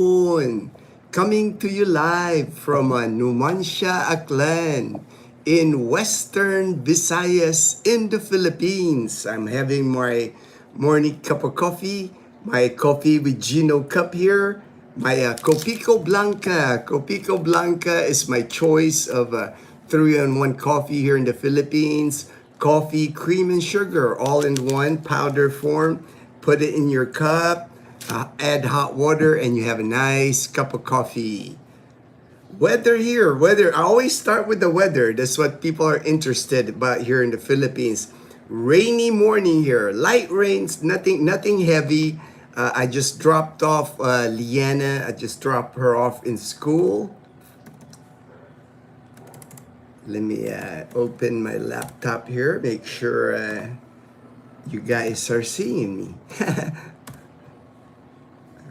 Yun. Coming to you live from Numancia, Aklan in Western Visayas in the Philippines. I'm having my morning cup of coffee, my coffee with Gino cup here, my Copico Blanca. Copico Blanca is my choice of 3-in-1 coffee here in the Philippines. Coffee, cream, and sugar all in one powder form. Put it in your cup, add hot water, and you have a nice cup of coffee. Weather here, weather. I always start with the weather. That's what people are interested about here in the Philippines. Rainy morning here, light rains, nothing heavy. I just dropped off Liana. I just dropped her off in school. Let me open my laptop here, make sure you guys are seeing me.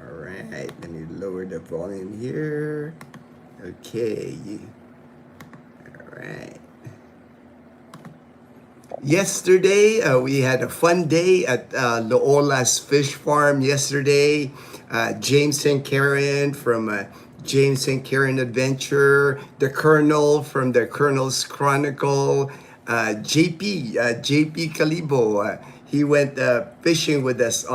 All right, let me lower the volume here. Okay, all right. Yesterday, we had a fun day at Loola's Fish Farm yesterday. James and Karen from James and Karen Adventure, the Colonel from the Colonel's Chronicle, JP Calibo, he went fishing with us.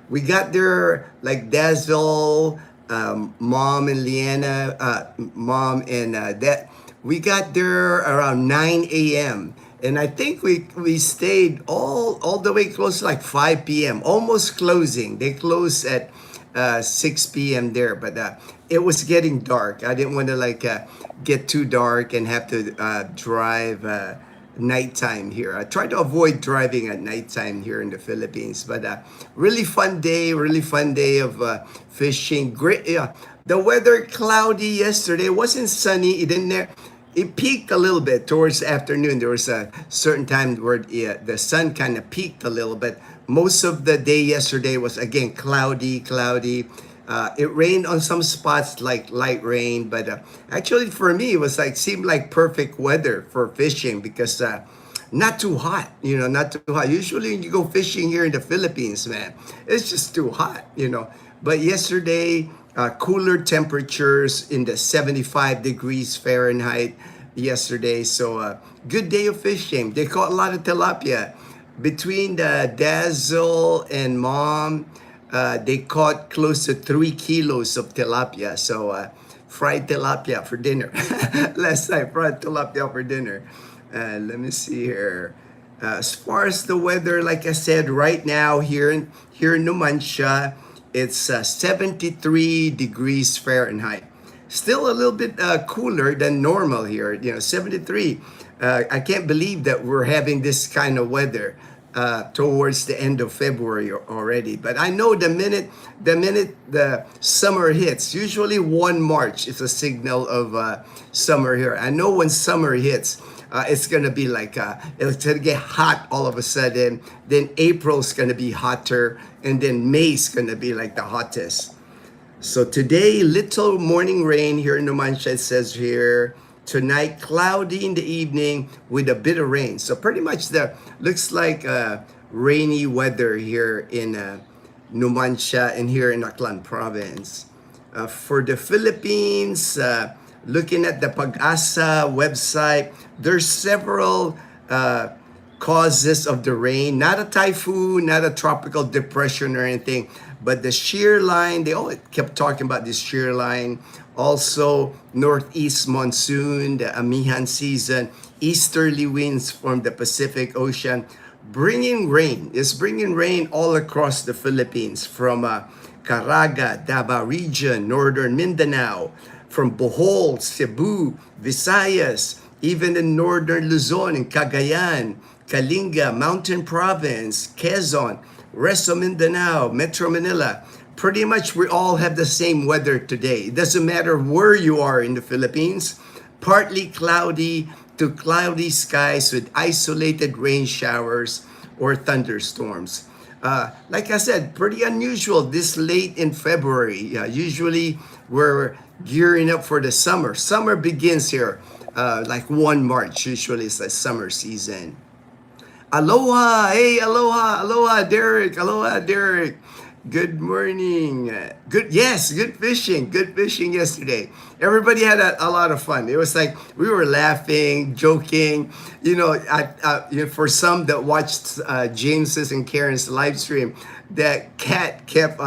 We got there like Dazzle, Mom and Leanna, Mom and that. We got there around 9 a.m. And I think we stayed all the way close to like 5 p.m. almost closing. They closed at 6 p.m. there, but it was getting dark. I didn't want to get too dark and have to drive nighttime here. I try to avoid driving at nighttime here in the Philippines, but really fun day of fishing. Great. The weather cloudy yesterday. It wasn't sunny. It peaked a little bit towards the afternoon. There was a certain time where the sun kind of peaked a little bit. Most of the day yesterday was again cloudy. It rained on some spots, like light rain, but actually for me it was seemed like perfect weather for fishing because not too hot, not too hot. Usually when you go fishing here in the Philippines, man, it's just too hot, But yesterday, cooler temperatures in the 75 degrees Fahrenheit yesterday. So good day of fishing. They caught a lot of tilapia. Between the Dazzle and Mom, they caught close to 3 kilos of tilapia. So fried tilapia for dinner. Last night, fried tilapia for dinner. Let me see here. As far as the weather, like I said, right now here in Numancia, it's 73 degrees Fahrenheit. Still a little bit cooler than normal here. 73. I can't believe that we're having this kind of weather towards the end of February already. But I know the minute the summer hits, usually 1 March is a signal of summer here. I know when summer hits, it's gonna be it's gonna get hot all of a sudden. Then April's gonna be hotter, and then May's gonna be like the hottest. So today, little morning rain here in Numancia. It says here. Tonight, cloudy in the evening with a bit of rain. So pretty much looks like rainy weather here in Numancia and here in Aklan province. For the Philippines, looking at the Pag-asa website, there's several causes of the rain. Not a typhoon, not a tropical depression or anything, but the shear line. They all kept talking about this shear line. Also, northeast monsoon, the amihan season, easterly winds from the Pacific Ocean, bringing rain. It's bringing rain all across the Philippines, from Caraga, Davao region, northern Mindanao, from Bohol, Cebu, Visayas, even in northern Luzon and Cagayan, Kalinga, Mountain Province, Quezon, Resto Mindanao, Metro Manila. Pretty much we all have the same weather today. It doesn't matter where you are in the Philippines. Partly cloudy to cloudy skies with isolated rain showers or thunderstorms. Like I said, pretty unusual this late in February. Usually we're gearing up for the summer. Summer begins here like 1 March. Usually it's the summer season. Aloha, hey, aloha, Derek, aloha, Derek. Good morning. Good, yes, good fishing. Good fishing yesterday. Everybody had a lot of fun. It was like we were laughing, joking. For some that watched James's and Karen's live stream, that cat kept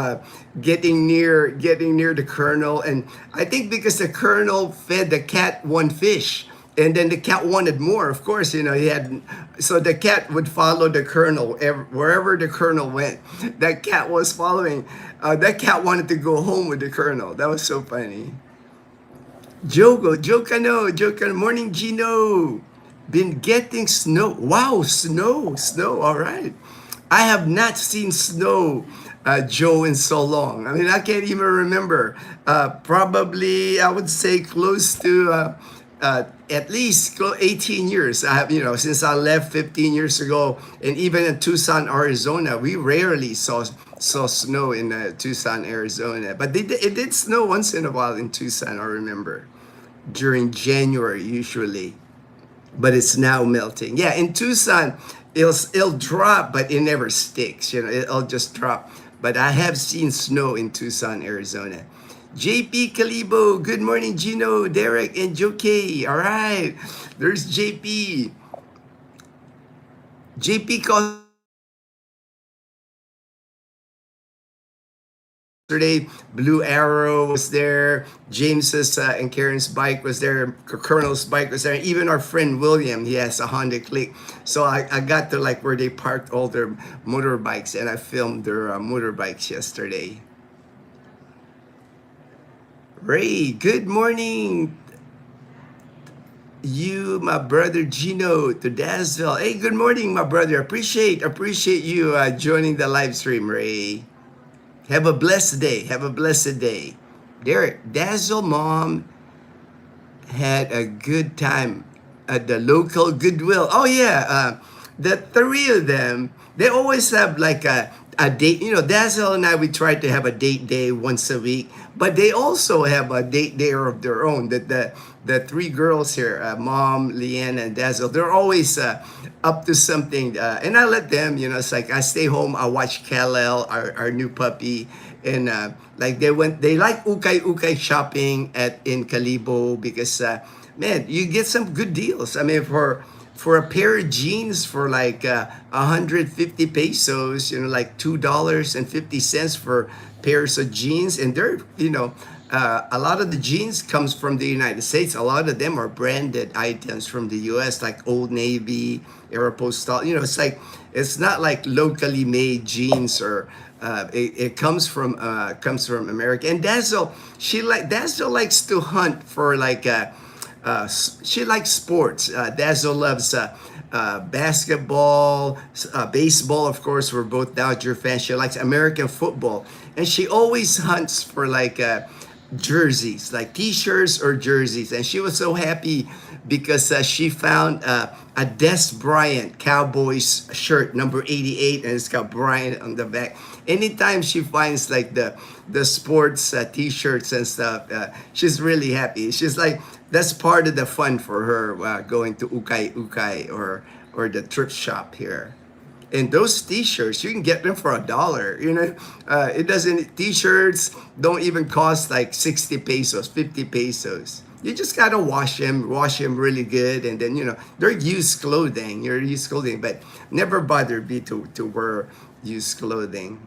getting near the colonel, and I think because the colonel fed the cat one fish, and then the cat wanted more. Of course, he had. So the cat would follow the colonel wherever the colonel went. That cat was following. That cat wanted to go home with the colonel. That was so funny. Joe Cano. Morning, Gino. Been getting snow. Wow, snow. All right. I have not seen snow, Joe, in so long. I mean, I can't even remember. Probably, I would say close to at least 18 years. I have, since I left 15 years ago, and even in Tucson, Arizona, we rarely saw snow in Tucson, Arizona. But it did snow once in a while in Tucson. I remember during January usually, but it's now melting. Yeah, in Tucson, it'll drop, but it never sticks. It'll just drop. But I have seen snow in Tucson, Arizona. JP Calibo, good morning, Gino, Derek, and Joe K. All right, there's JP. JP calls yesterday. Blue Arrow was there. James's and Karen's bike was there. Colonel's bike was there. Even our friend William, he has a Honda Click. So I got to like where they parked all their motorbikes, and I filmed their motorbikes yesterday. Ray, good morning. You, my brother Gino, to Dazzle. Hey, good morning, my brother. Appreciate you joining the live stream, Ray. Have a blessed day. Have a blessed day. Derek, Dazzle mom had a good time at the local Goodwill. Oh yeah, the three of them, they always have like a date. Dazzle and I, we try to have a date day once a week, but they also have a date day of their own. That the three girls here, Mom, Leanna, and Dazzle, they're always up to something, and I let them. It's like I stay home, I watch Kal-El, our new puppy, and like they like ukay shopping in Calibo because man, you get some good deals. I mean, for a pair of jeans for like 150 pesos, like $2.50 for pairs of jeans, and they're a lot of the jeans comes from the United States. A lot of them are branded items from the U.S. like Old Navy, Aeropostale. It's not like locally made jeans, or it comes from America. And Dazzle likes to hunt for like she likes sports. Dazzle loves basketball, baseball. Of course, we're both Dodger fans. She likes American football, and she always hunts for like jerseys, like T-shirts or jerseys. And she was so happy because she found a Des Bryant Cowboys shirt, number 88, and it's got Bryant on the back. Anytime she finds like the sports T-shirts and stuff, she's really happy. She's like, that's part of the fun for her, going to Ukay or the thrift shop here. And those T-shirts, you can get them for $1. It doesn't. T-shirts don't even cost like 60 pesos, 50 pesos. You just gotta wash them really good, and then they're used clothing. You're used clothing, but never bother me to wear used clothing.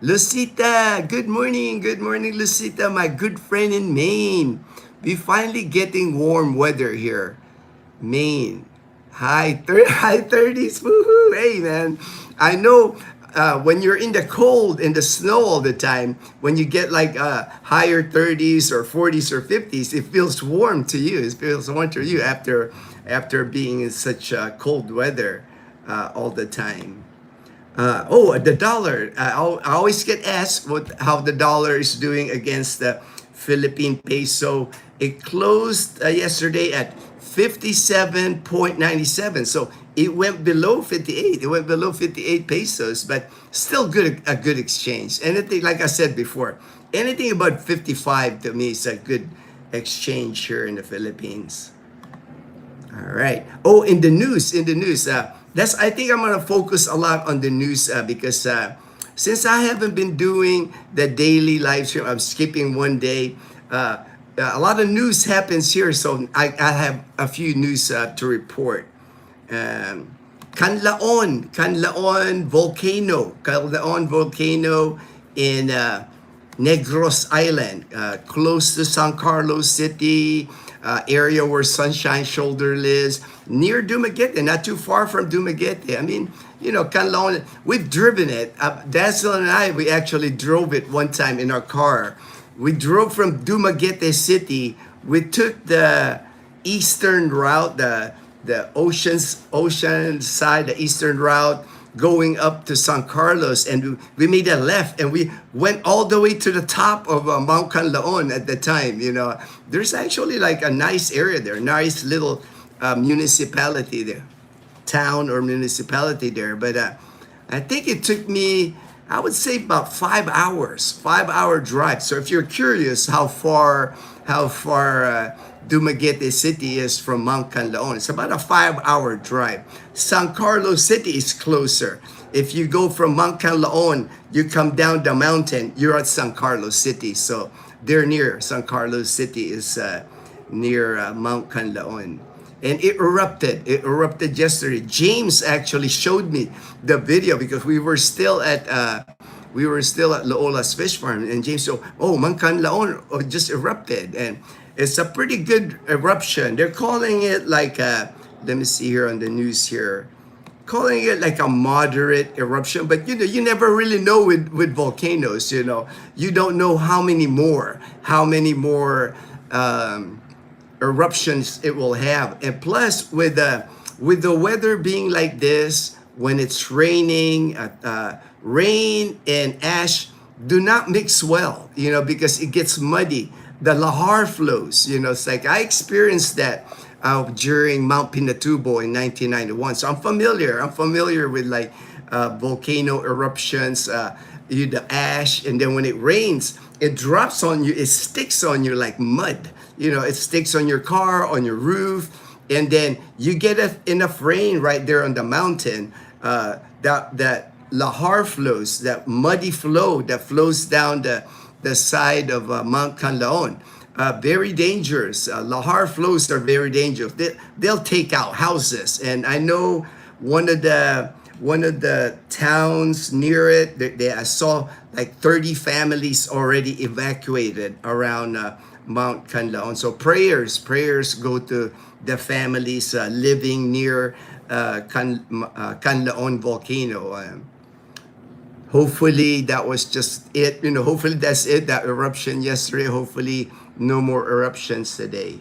Lucita, good morning, Lucita, my good friend in Maine. We finally getting warm weather here, Maine. High 30s, woohoo! Hey man, I know when you're in the cold, in the snow all the time, when you get like higher 30s or 40s or 50s, it feels warm to you. It feels warm to you after being in such cold weather all the time. The dollar. I always get asked how the dollar is doing against the Philippine peso. It closed yesterday at 57.97. So it went below 58. It went below 58 pesos, but still a good exchange. Anything, like I said before, anything about 55 to me is a good exchange here in the Philippines. All right. Oh, in the news, I think I'm gonna focus a lot on the news because since I haven't been doing the daily live stream, I'm skipping one day. A lot of news happens here, so I have a few news to report. Um, Canlaon volcano in Negros Island, close to San Carlos City, area where Sunshine Shoulder lives, near Dumaguete, not too far from Dumaguete. I mean, you know, Canlaon, we've driven it. Dazzle and I, we actually drove it one time in our car. We drove from Dumaguete City. We took the eastern route, the ocean side, the eastern route, going up to San Carlos, and we made a left, and we went all the way to the top of Mount Canlaon at the time. You know, there's actually like a nice area there, nice little municipality there, town or municipality there. But I think it took me, I would say, about 5 hours, 5 hour drive. So if you're curious how far Dumaguete City is from Mount Canlaon, it's about a 5 hour drive. San Carlos City is closer. If you go from Mount Canlaon, you come down the mountain, you're at San Carlos City. So they're near. San Carlos City is near Mount Canlaon. And it erupted. It erupted yesterday. James actually showed me the video because we were still at Loola's fish farm, and James said, "Oh, Mount Canlaon just erupted," and it's a pretty good eruption. They're calling it like let me see here on the news here, calling it like a moderate eruption. But you know, you never really know with volcanoes. You know, you don't know how many more eruptions it will have. And plus, with the weather being like this, when it's raining, rain and ash do not mix well, you know, because it gets muddy. The lahar flows, you know. It's like I experienced that during Mount Pinatubo in 1991. So I'm familiar with like volcano eruptions, the ash, and then when it rains, it drops on you, it sticks on you like mud. You know, it sticks on your car, on your roof, and then you get enough rain right there on the mountain. That lahar flows, that muddy flow that flows down the side of Mount Canlaon. Very dangerous. Lahar flows are very dangerous. They'll take out houses, and I know one of the towns near it. I saw like 30 families already evacuated around Mount Canlaon. So prayers go to the families living near Canlaon volcano. Hopefully that was just it. You know, hopefully that's it. That eruption yesterday. Hopefully no more eruptions today.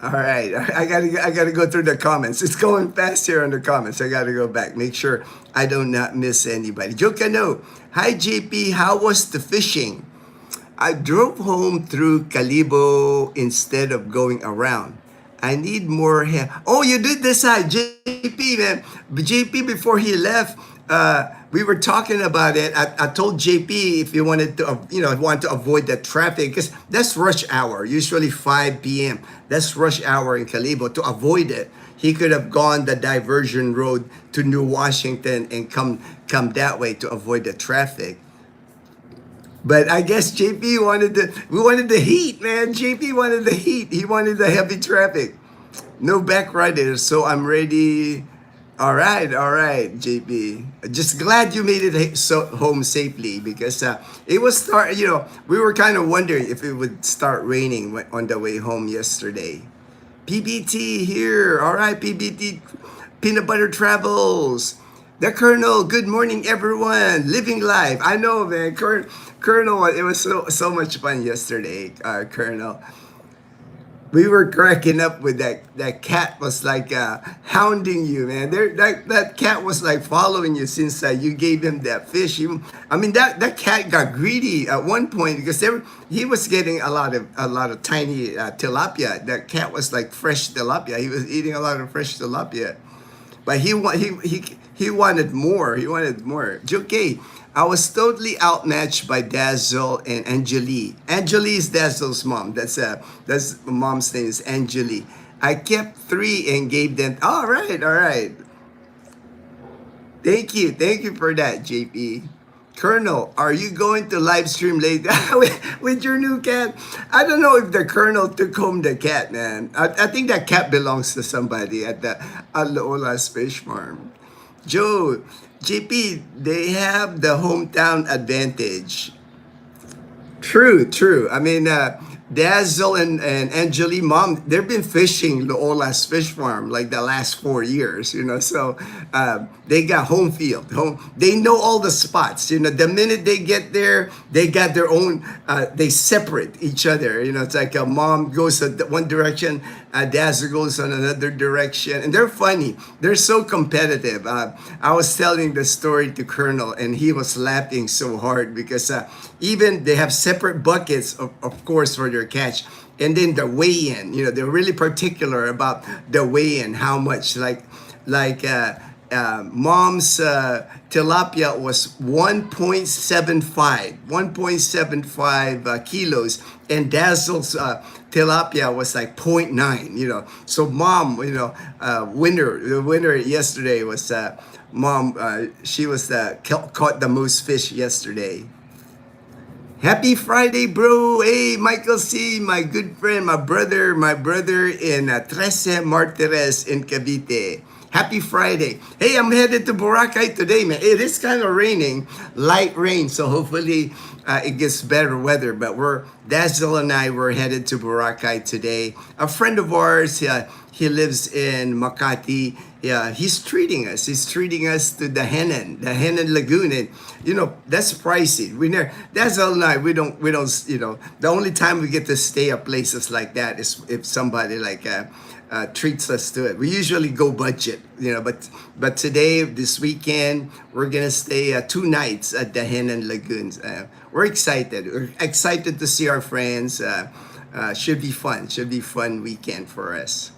All right, I gotta go through the comments. It's going fast here on the comments. I gotta go back, make sure I do not miss anybody. Jokano, hi JP, how was the fishing? I drove home through Calibo instead of going around. I need more help. Oh, you did this side, JP, man. JP, before he left, we were talking about it. I told JP if you wanted to, want to avoid the traffic, because that's rush hour, usually 5 p.m. That's rush hour in Calibo. To avoid it, he could have gone the diversion road to New Washington and come that way to avoid the traffic. But I guess JP we wanted the heat, man. JP wanted the heat. He wanted the heavy traffic. No back riders, so I'm ready. All right, JP. Just glad you made it home safely, because it was we were kind of wondering if it would start raining on the way home yesterday. PBT here. All right, PBT, Peanut Butter Travels. The Colonel, good morning, everyone. Living life. I know, man. Colonel, it was so much fun yesterday, Colonel. We were cracking up with that cat was like hounding you, man. That cat was like following you since you gave him that fish. That cat got greedy at one point, because he was getting a lot of tiny tilapia. That cat was like fresh tilapia. He was eating a lot of fresh tilapia, but He wanted more. He wanted more. Okay, I was totally outmatched by Dazzle and Angeli. Angeli is Dazzle's mom. That's mom's name is Angeli. I kept three and gave them. All right, all right. Thank you for that, JP. Colonel, are you going to live stream later with your new cat? I don't know if the Colonel took home the cat, man. I think that cat belongs to somebody at the Alaola's Fish Farm. Joe, JP, they have the hometown advantage. True, true. I mean, Dazzle and Angeli mom, they've been fishing Loola's fish farm like the last 4 years, so they got home field. They know all the spots, the minute they get there, they got their own, they separate each other, it's like a mom goes one direction, Dazzle goes on another direction, and they're funny. They're so competitive. I was telling the story to Colonel, and he was laughing so hard because even they have separate buckets, of course, for their catch. And then the weigh-in, they're really particular about the weigh-in, how much. Mom's tilapia was 1.75 kilos, and Dazzle's tilapia was like 0.9. So mom, the winner yesterday was mom. She was caught the most fish yesterday. Happy Friday, bro. Hey, Michael C., my good friend, my brother in Trece Martires in Cavite. Happy Friday. Hey, I'm headed to Boracay today, man. It is kind of raining, light rain, so hopefully it gets better weather. But Dazzle and I were headed to Boracay today. A friend of ours, he lives in Makati. Yeah, he's treating us. He's treating us to the Henan Lagoon, and that's pricey. Dazzle and I, we don't. The only time we get to stay at places like that is if somebody treats us to it. We usually go budget, but today, this weekend, we're gonna stay 2 nights at the Henan Lagoons. We're excited. We're excited to see our friends. Should be fun. Should be fun weekend for us.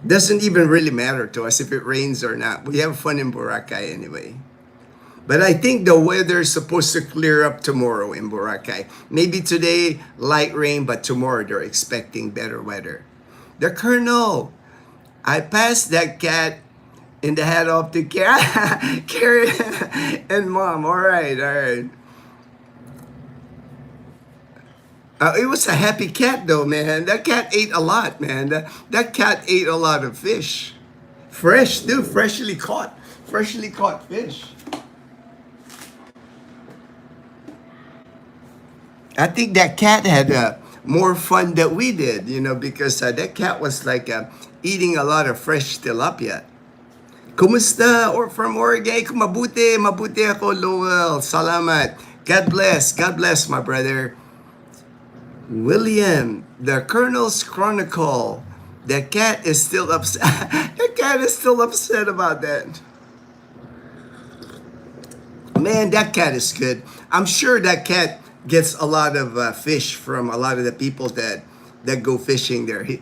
Doesn't even really matter to us if it rains or not. We have fun in Boracay anyway. But I think the weather is supposed to clear up tomorrow in Boracay. Maybe today, light rain, but tomorrow they're expecting better weather. The Colonel, I passed that cat in the head of the cat, Carrie and mom. All right, all right. It was a happy cat though, man. That cat ate a lot, man. That cat ate a lot of fish. Fresh, dude, freshly caught fish. I think that cat had more fun than we did, because that cat was eating a lot of fresh tilapia. Kumusta? Or from Oregon? Mabuti ako, Lowell. Salamat. God bless, my brother. William, the Colonel's Chronicle. The cat is still upset. The cat is still upset about that. Man, that cat is good. I'm sure that cat gets a lot of fish from a lot of the people that go fishing there. He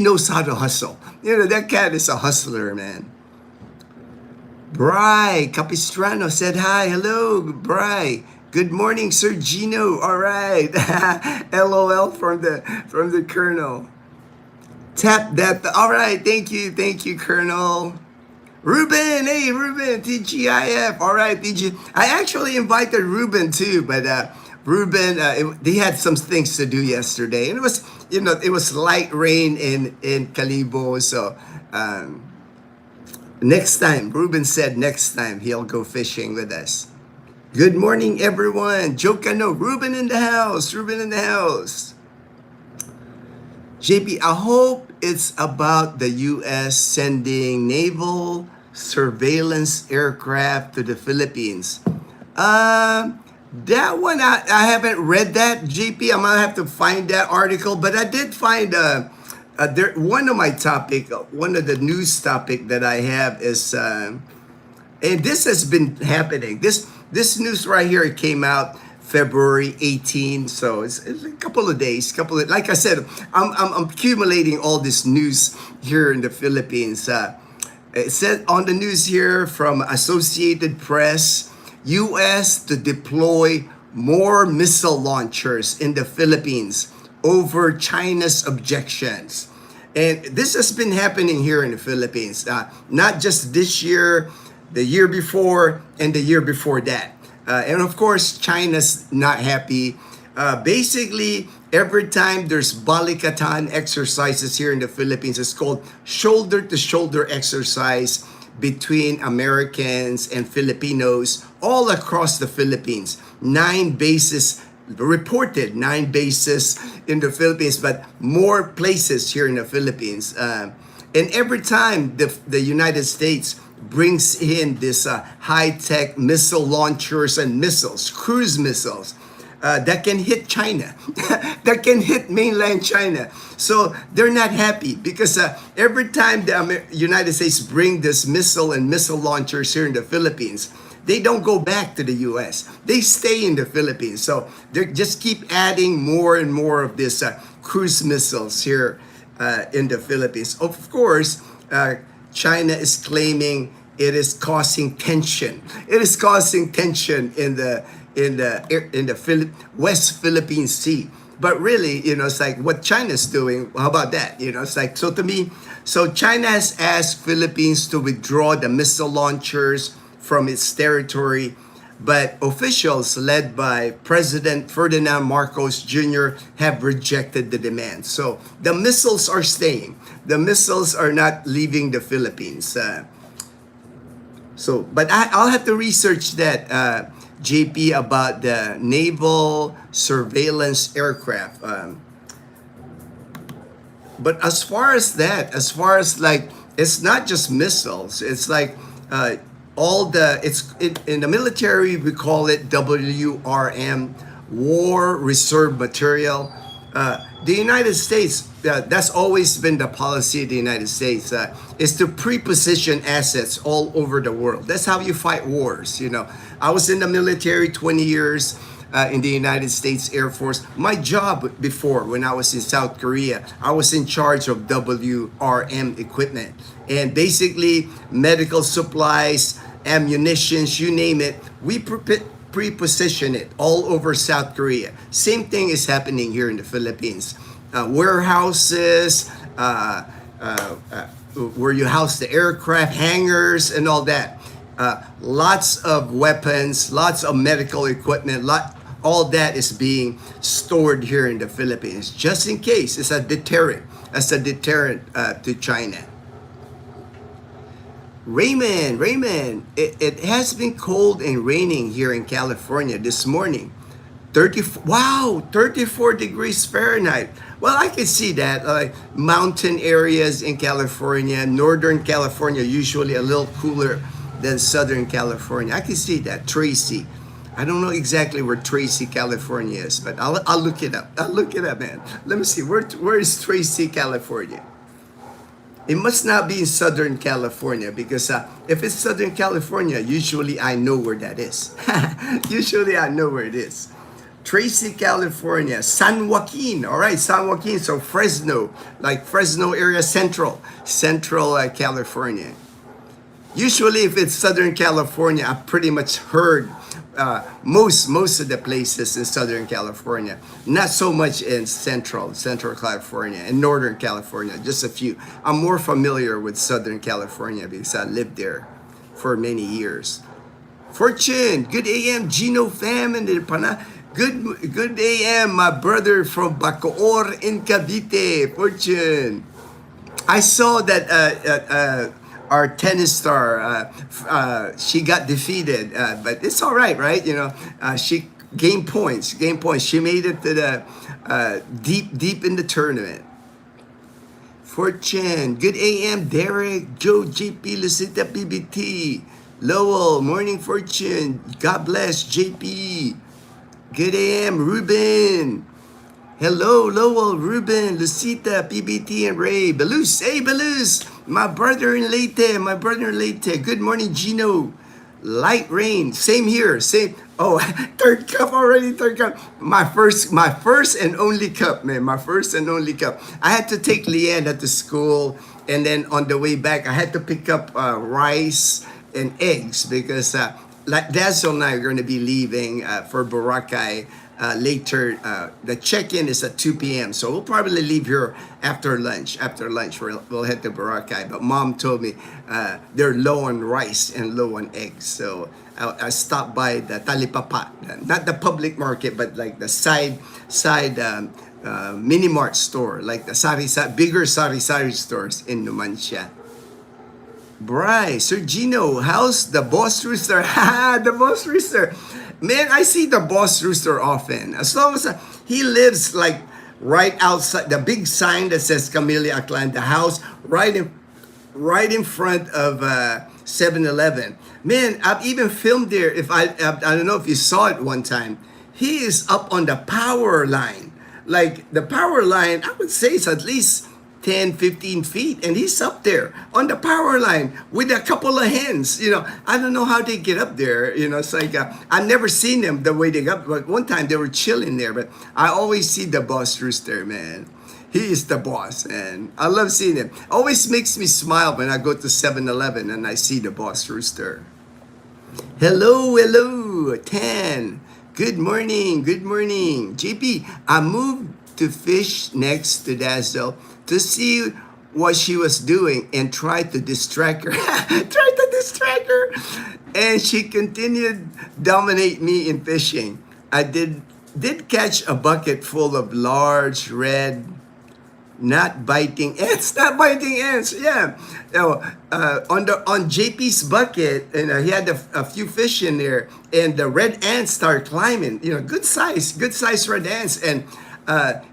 knows how to hustle. That cat is a hustler, man. Bri Capistrano said hi. Hello, Bri. Good morning, Sir Gino. All right. LOL from the Colonel. Tap that. All right. Thank you, Colonel. Ruben, hey Ruben, TGIF. All right, TG. I actually invited Ruben too, but Ruben, they had some things to do yesterday, and it was light rain in Calibo. So next time, Ruben said next time he'll go fishing with us. Good morning, everyone. Jokano, Ruben in the house. JP, I hope it's about the U.S. sending naval surveillance aircraft to the Philippines. That one, I haven't read that, JP. I'm going to have to find that article. But I did find one of the news topic that I have is, and this has been happening. This news right here, it came out February 18, so it's a couple of days. Like I said, I'm accumulating all this news here in the Philippines. It said on the news here from Associated Press, U.S. to deploy more missile launchers in the Philippines over China's objections. And this has been happening here in the Philippines, not just this year, the year before, and the year before that. And of course, China's not happy. Basically, every time there's balikatan exercises here in the Philippines, it's called shoulder to shoulder exercise between Americans and Filipinos all across the Philippines. 9 bases reported, 9 bases in the Philippines, but more places here in the Philippines. And every time the United States brings in this high-tech missile launchers and missiles, cruise missiles, that can hit China, that can hit mainland China. So they're not happy because every time the United States bring this missile and missile launchers here in the Philippines, they don't go back to the U.S. They stay in the Philippines. So they just keep adding more and more of this cruise missiles here in the Philippines. Of course, China is claiming it is causing tension. It is causing tension in the West Philippine Sea. But really, it's like what China's doing. How about that? It's like, so to me, so China has asked Philippines to withdraw the missile launchers from its territory, but officials led by President Ferdinand Marcos Jr. have rejected the demand. So the missiles are staying. The missiles are not leaving the Philippines. But I'll have to research that, JP, about the naval surveillance aircraft. But as far as like, it's not just missiles. It's like in the military we call it WRM, War Reserve Material. The United States, that's always been the policy of the United States, is to pre-position assets all over the world. That's how you fight wars. I was in the military 20 years in the United States Air Force. My job before, when I was in South Korea, I was in charge of WRM equipment. And basically, medical supplies, ammunitions, you name it, we pre-position it all over South Korea. Same thing is happening here in the Philippines. Warehouses, where you house the aircraft, hangars, and all that. Lots of weapons, lots of medical equipment, all that is being stored here in the Philippines, just in case. It's a deterrent, to China. Raymond, it has been cold and raining here in California this morning. 34 degrees Fahrenheit. Well, I can see that. Mountain areas in California, Northern California, usually a little cooler than Southern California. I can see that. Tracy. I don't know exactly where Tracy, California is, but I'll look it up. Man. Let me see. Where is Tracy, California? It must not be in Southern California, because if it's Southern California, usually I know where that is. Usually I know where it is. Tracy, California. San Joaquin. All right, San Joaquin. So Fresno, like Fresno area, Central California. Usually if it's Southern California, I've pretty much heard most of the places in Southern California. Not so much in Central California and Northern California, just a few. I'm more familiar with Southern California because I lived there for many years. Fortune, good AM, Gino fam, and good AM, my brother from Bacoor in Cavite. Fortune. I saw that our tennis star, she got defeated, but it's all right, right? She gained points. She made it to the deep in the tournament. Fortune, good AM, Derek, Joe, JP, Lucita, PBT, Lowell, morning Fortune, God bless, JP, good AM, Ruben. Hello, Lowell, Ruben, Lucita, PBT, and Ray. Belus, hey, Belus, my brother in Leyte. Good morning, Gino. Light rain, same here, same. Oh, third cup already, My first and only cup, man, I had to take Leanna to school, And then on the way back, I had to pick up rice and eggs because like Dazzle and I are going to be leaving for Boracay later. The check-in is at 2 p.m. So we'll probably leave here after lunch. After lunch, we'll head to Boracay. But Mom told me they're low on rice and low on eggs. So I stopped by the Talipapa, not the public market, but like the side mini mart store, like the bigger sari stores in Numancia. Bryce, Sir Gino, how's the Boss Rooster? The Boss Rooster. Man, I see the Boss Rooster often. As long as he lives like right outside the big sign that says Camellia Aklan, the house right in front of 7-Eleven. Man, I've even filmed there. If I don't know if you saw it one time. He is up on the power line. Like the power line, I would say it's at least 10, 15 feet, and he's up there on the power line with a couple of hens. I don't know how they get up there. It's like I've never seen them the way they got. But one time they were chilling there, but I always see the Boss Rooster, man. He is the boss, and I love seeing him. Always makes me smile when I go to 7-Eleven and I see the Boss Rooster. Hello, Tan. Good morning. JP, I moved to fish next to Dazzle to see what she was doing and tried to distract her. And she continued dominate me in fishing. I did catch a bucket full of large red not biting ants. Yeah. On JP's bucket, he had a few fish in there, and the red ants start climbing. Good size red ants. And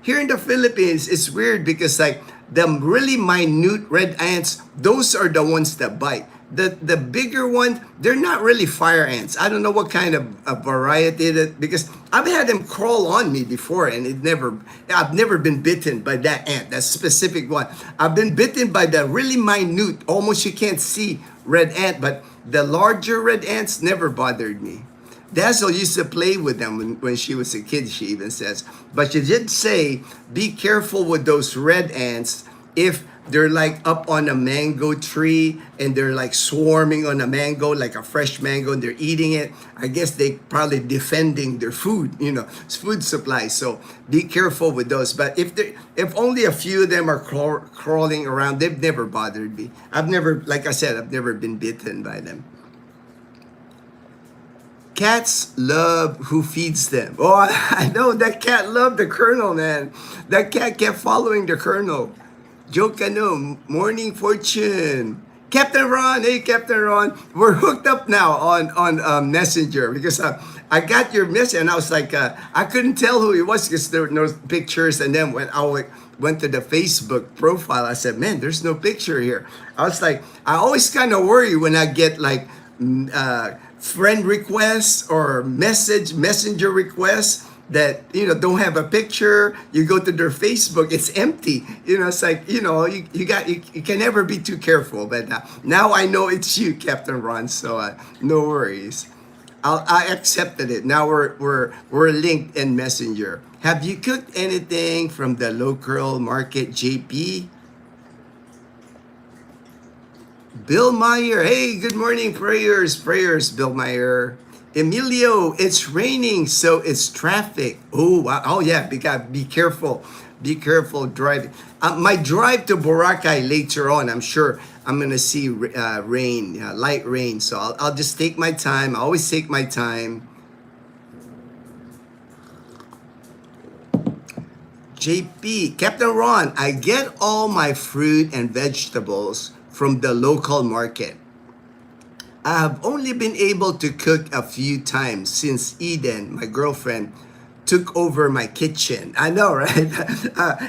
here in the Philippines, it's weird because like the really minute red ants, those are the ones that bite. The bigger one, they're not really fire ants. I don't know what kind of a variety that, because I've had them crawl on me before, and I've never been bitten by that ant, that specific one. I've been bitten by the really minute, almost you can't see red ant, but the larger red ants never bothered me. Dazzle used to play with them when she was a kid, she even says. But she did say, be careful with those red ants if they're like up on a mango tree and they're like swarming on a mango, like a fresh mango, and they're eating it. I guess they probably defending their food, food supply. So be careful with those. But if only a few of them are crawling around, they've never bothered me. Like I said, I've never been bitten by them. Cats love who feeds them. Oh, I know that cat loved the Colonel, man. That cat kept following the Colonel. Joe Cano, Morning Fortune. Captain Ron, hey Captain Ron. We're hooked up now on Messenger because I got your message and I was like, I couldn't tell who it was because there were no pictures. And then when I went to the Facebook profile, I said, man, there's no picture here. I was like, I always kind of worry when I get like friend requests or messenger requests that don't have a picture. You go to their Facebook, it's empty. It's like you can never be too careful. But now I know it's you, Captain Ron. So no worries. I accepted it. Now we're linked in Messenger. Have you cooked anything from the local market, JP? Bill Meyer, hey, good morning, prayers, Bill Meyer. Emilio, it's raining, so it's traffic. Oh, wow. Oh yeah, be careful driving. My drive to Boracay later on, I'm sure I'm gonna see rain, light rain. So I'll just take my time. I always take my time. JP, Captain Ron, I get all my fruit and vegetables from the local market. I have only been able to cook a few times since Eden, my girlfriend, took over my kitchen. I know, right?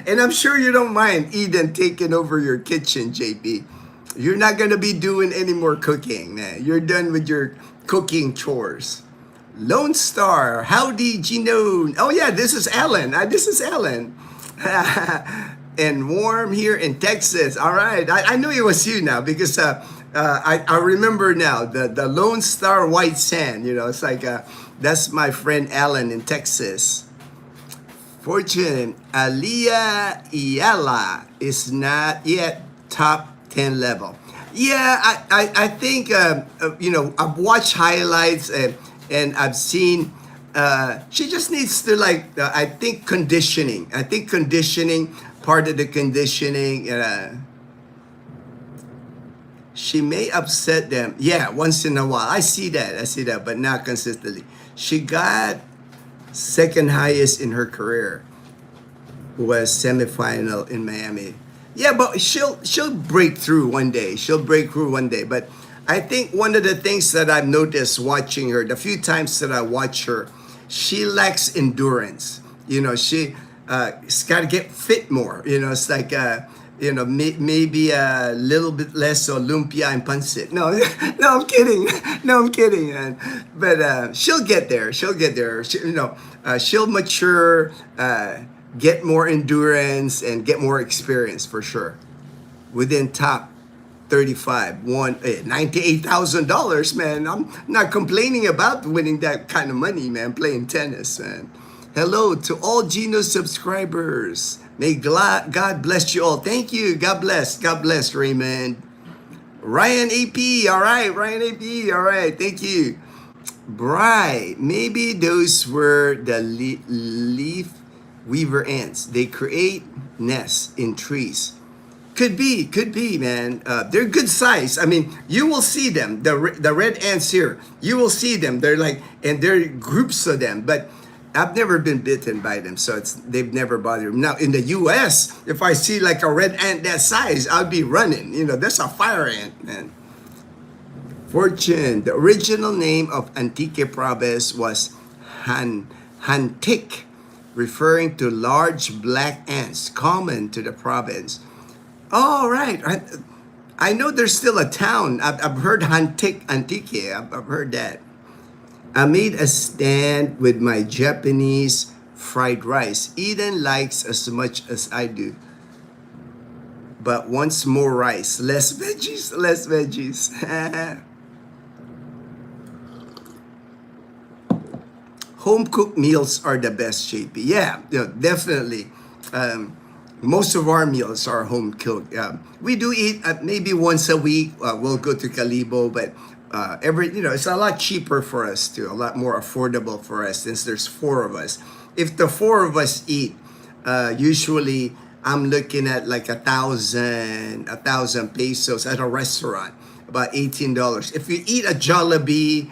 And I'm sure you don't mind Eden taking over your kitchen, JP. You're not going to be doing any more cooking, man. You're done with your cooking chores. Lone Star, howdy, Gino. Oh yeah, this is Alan. And warm here in Texas. All right, I knew it was you now because I remember now the Lone Star White Sand. It's like that's my friend Alan in Texas. Fortune, Aliyah Iyala is not yet top 10 level. Yeah, I think, I've watched highlights and I've seen, she just needs to I think conditioning. I think conditioning, part of the conditioning, she may upset them. Yeah, once in a while. I see that, but not consistently. She got second highest in her career, was semifinal in Miami. Yeah, but she'll break through one day. She'll break through one day. But I think one of the things that I've noticed watching her, the few times that I watch her, she lacks endurance. She's got to get fit more. It's like maybe a little bit less lumpia and pancit. No, no, I'm kidding. No, I'm kidding. But she'll get there. She'll get there. She'll mature, get more endurance, and get more experience for sure. Within top 35, $98,000, man. I'm not complaining about winning that kind of money, man, playing tennis, man. Hello to all Gino subscribers. May God bless you all. Thank you. God bless. God bless, Raymond. Ryan AP. All right. Ryan AP. All right. Thank you. Bri. Maybe those were the leaf weaver ants. They create nests in trees. Could be, man. They're good size. I mean, you will see them. The red ants here, you will see them. And there are groups of them. But I've never been bitten by them, so they've never bothered me. Now, in the U.S., if I see like a red ant that size, I'll be running. That's a fire ant, man. Fortune. The original name of Antique province was Hantik, referring to large black ants common to the province. Oh, right. I know there's still a town. I've heard Antique. I've heard that. I made a stand with my Japanese fried rice. Eden likes as much as I do, but wants more rice. Less veggies, less veggies. Home cooked meals are the best, JP. Yeah, definitely. Most of our meals are home cooked. We do eat maybe once a week. We'll go to Calibo, but it's a lot cheaper for us too, a lot more affordable for us since there's four of us. If the four of us eat, usually I'm looking at like 1,000 pesos at a restaurant, about $18. If you eat a Jollibee,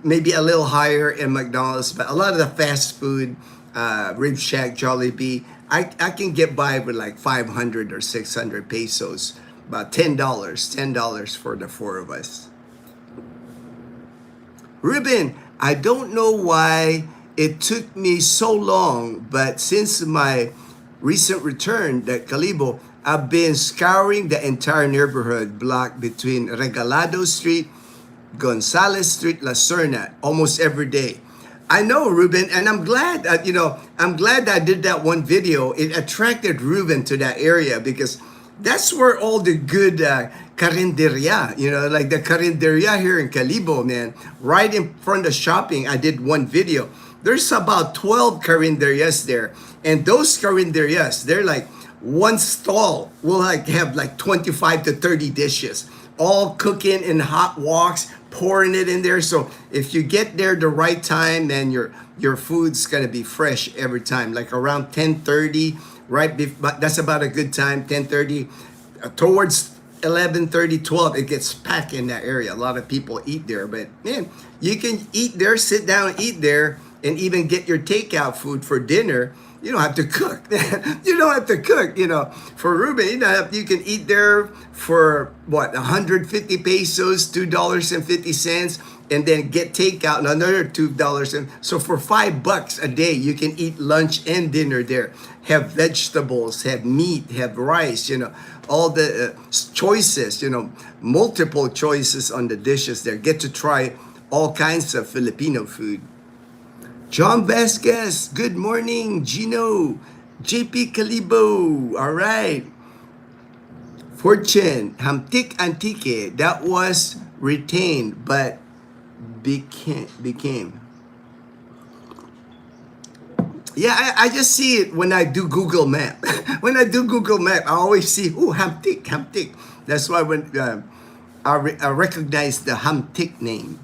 maybe a little higher in McDonald's, but a lot of the fast food, Rib Shack, Jollibee, I can get by with like 500 or 600 pesos, about $10 for the four of us. Ruben, I don't know why it took me so long, but since my recent return to Calibo, I've been scouring the entire neighborhood block between Regalado Street, Gonzales Street, La Serna, almost every day. I know, Ruben, and I'm glad, I'm glad I did that one video. It attracted Ruben to that area because that's where all the good carinderia, like the carinderia here in Calibo, man, right in front of shopping. I did one video. There's about 12 carinderias there. And those carinderias, they're like one stall will have like 25 to 30 dishes, all cooking in hot woks, pouring it in there. So if you get there the right time, then your food's gonna be fresh every time. Like around 10:30, right? That's about a good time. 10:30 towards 11:30, 12. It gets packed in that area. A lot of people eat there, but man, you can eat there, sit down, eat there, and even get your takeout food for dinner. You don't have to cook. You don't have to cook, For Ruben, you can eat there for, 150 pesos, $2.50, and then get takeout another $2. And so for $5 a day, you can eat lunch and dinner there. Have vegetables, have meat, have rice, all the choices, multiple choices on the dishes there. Get to try all kinds of Filipino food. John Vasquez, good morning. Gino, JP Calibo, all right. Fortune, Hamtik Antique, that was retained but became. Yeah, I just see it when I do Google Map. When I do Google Map, I always see, Hamtik. That's why when I recognize the Hamtik name.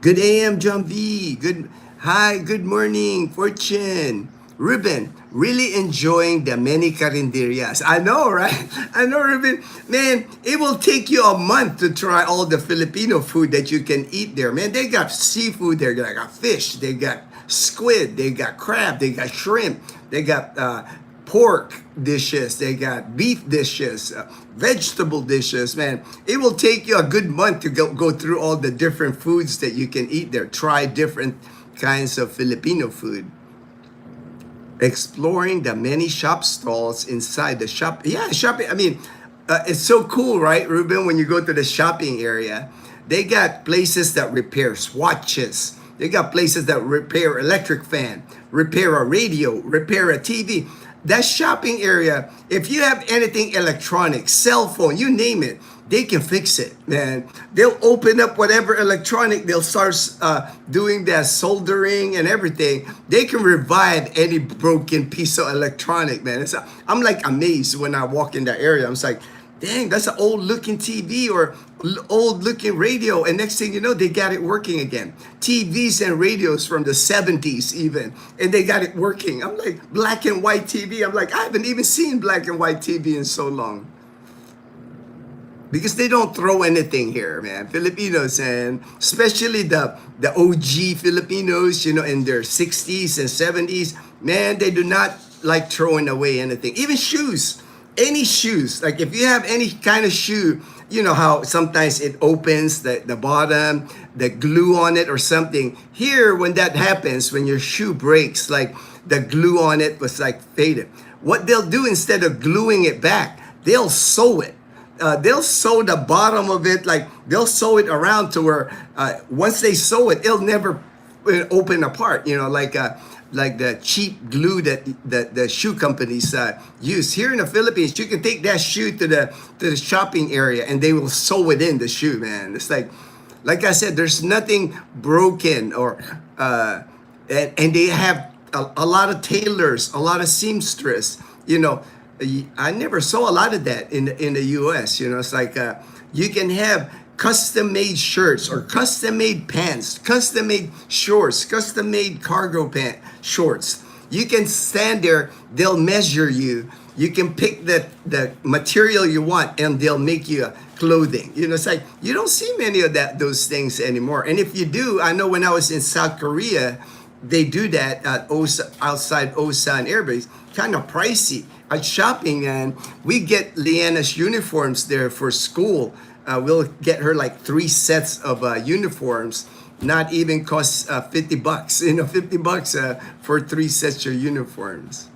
Good AM, John V. Good morning, Fortune. Ruben, really enjoying the many carinderias. I know, right? I know, Ruben. Man, it will take you a month to try all the Filipino food that you can eat there. Man, they got seafood there. They got fish. They got squid. They got crab. They got shrimp. They got pork dishes, they got beef dishes, vegetable dishes. Man, it will take you a good month to go through all the different foods that you can eat there. Try different kinds of Filipino food. Exploring the many shop stalls inside the shop. Yeah, shopping. I mean, it's so cool, right, Ruben? When you go to the shopping area, they got places that repairs watches. They got places that repair electric fan, repair a radio, repair a TV. That shopping area, if you have anything electronic, cell phone, you name it, they can fix it, man. They'll open up whatever electronic, they'll start doing that soldering and everything. They can revive any broken piece of electronic, man. I'm like amazed when I walk in that area. I'm just like, dang, that's an old looking TV or old looking radio. And next thing you know, they got it working again. TVs and radios from the 70s even. And they got it working. I'm like, black and white TV. I'm like, I haven't even seen black and white TV in so long. Because they don't throw anything here, man. Filipinos, and especially the OG Filipinos, you know, in their 60s and 70s, man, they do not like throwing away anything. Even shoes. Any shoes, like if you have any kind of shoe, you know how sometimes it opens the bottom, the glue on it or something. Here, when that happens, when your shoe breaks, like the glue on it was like faded. What they'll do instead of gluing it back, they'll sew it. They'll sew the bottom of it, like they'll sew it around to where once they sew it, it'll never open apart, you know, like the cheap glue that the shoe companies use. Here in the Philippines, you can take that shoe to the shopping area and they will sew it in the shoe, man. It's like I said, there's nothing broken or and they have a lot of tailors, a lot of seamstress. You know, I never saw a lot of that in the U.S. You know, it's like you can have custom-made shirts or custom-made pants, custom-made shorts, custom-made cargo pant shorts. You can stand there, they'll measure you. You can pick the material you want and they'll make you clothing. You know, it's like you don't see many of those things anymore. And if you do, I know when I was in South Korea, they do that at outside Osan Air Base, kind of pricey. At shopping, and we get Leanna's uniforms there for school. We'll get her like 3 sets of uniforms, not even cost $50. You know, $50 for 3 sets of uniforms.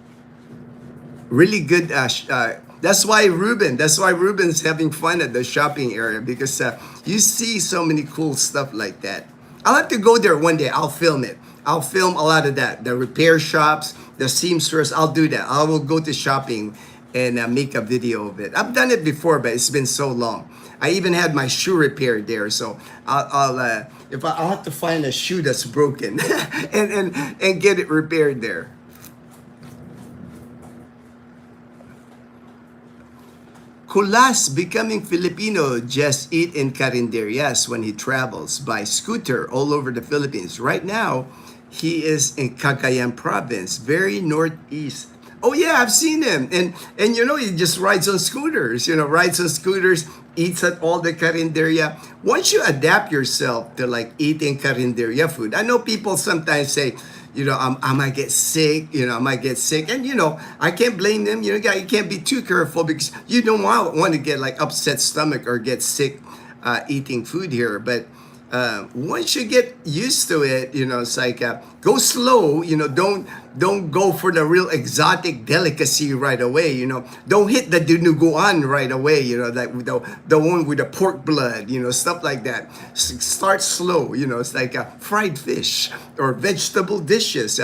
Really good. That's why Ruben's having fun at the shopping area, because you see so many cool stuff like that. I'll have to go there one day. I'll film it. I'll film a lot of that. The repair shops, the seamstress, I'll do that. I will go to shopping and make a video of it. I've done it before, but it's been so long. I even had my shoe repaired there, so I'll have to find a shoe that's broken and get it repaired there. Kulas becoming Filipino just eat in carinderias when he travels by scooter all over the Philippines. Right now, he is in Cagayan province, very northeast. Oh yeah, I've seen him. And you know, he just rides on scooters, eats at all the carinderia. Once you adapt yourself to like eating carinderia food, I know people sometimes say, you know, I might get sick, and you know, I can't blame them. You know, you can't be too careful because you don't want to get like upset stomach or get sick eating food here. But once you get used to it, you know, it's like go slow. You know, don't go for the real exotic delicacy right away. You know, don't hit the dinuguan right away. You know, like the one with the pork blood. You know, stuff like that. Start slow. You know, it's like fried fish or vegetable dishes.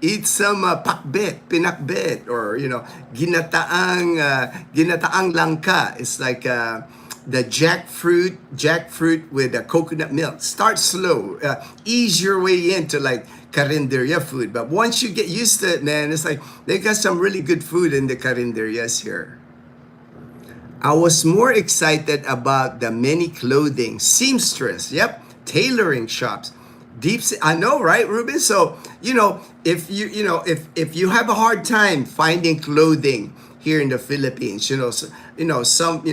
Eat some pinakbet, or you know, ginataang langka. It's like the jackfruit with the coconut milk. Start slow, ease your way into like carinderia food. But once you get used to it, man, it's like they got some really good food in the carinderias here. I was more excited about the many clothing, seamstress, yep, tailoring shops, I know, right, Ruben? So, if you have a hard time finding clothing here in the Philippines, some,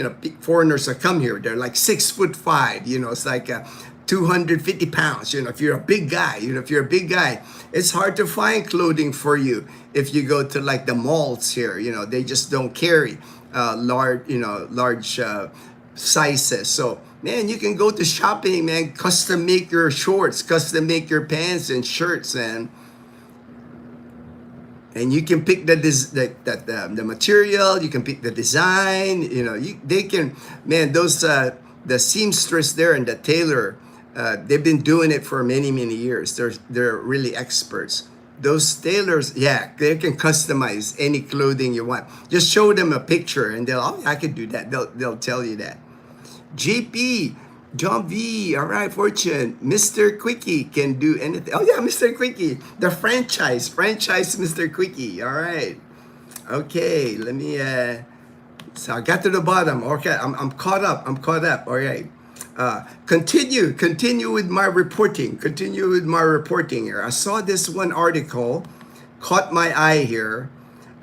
foreigners that come here, they're like 6'5", it's like 250 pounds. If you're a big guy, it's hard to find clothing for you. If you go to like the malls here, they just don't carry large sizes. So man, you can go to shopping, man, custom make your shorts, custom make your pants and shirts, and you can pick the material, you can pick the design, they can, man, those the seamstress there and the tailor, they've been doing it for many years. They're really experts. Those tailors, yeah, they can customize any clothing you want. Just show them a picture and I could do that. They'll tell you that. JP, John V, all right, Fortune, Mr. Quickie can do anything. Oh yeah, Mr. Quickie, the franchise, Mr. Quickie, all right. Okay, let me, so I got to the bottom. Okay, I'm caught up, all right. Continue with my reporting. Here. I saw this one article, caught my eye here.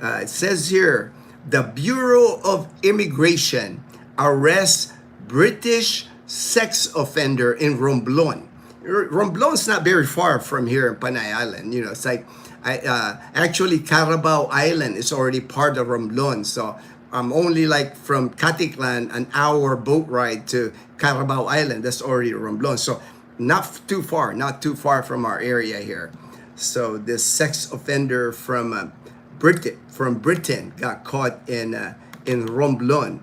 It says here, the Bureau of Immigration arrests British sex offender in Romblon. Romblon's not very far from here in Panay Island. It's like, actually Carabao Island is already part of Romblon. So I'm only like from Caticlan, an hour boat ride to Carabao Island. That's already Romblon. So not too far from our area here. So this sex offender from Britain got caught in Romblon.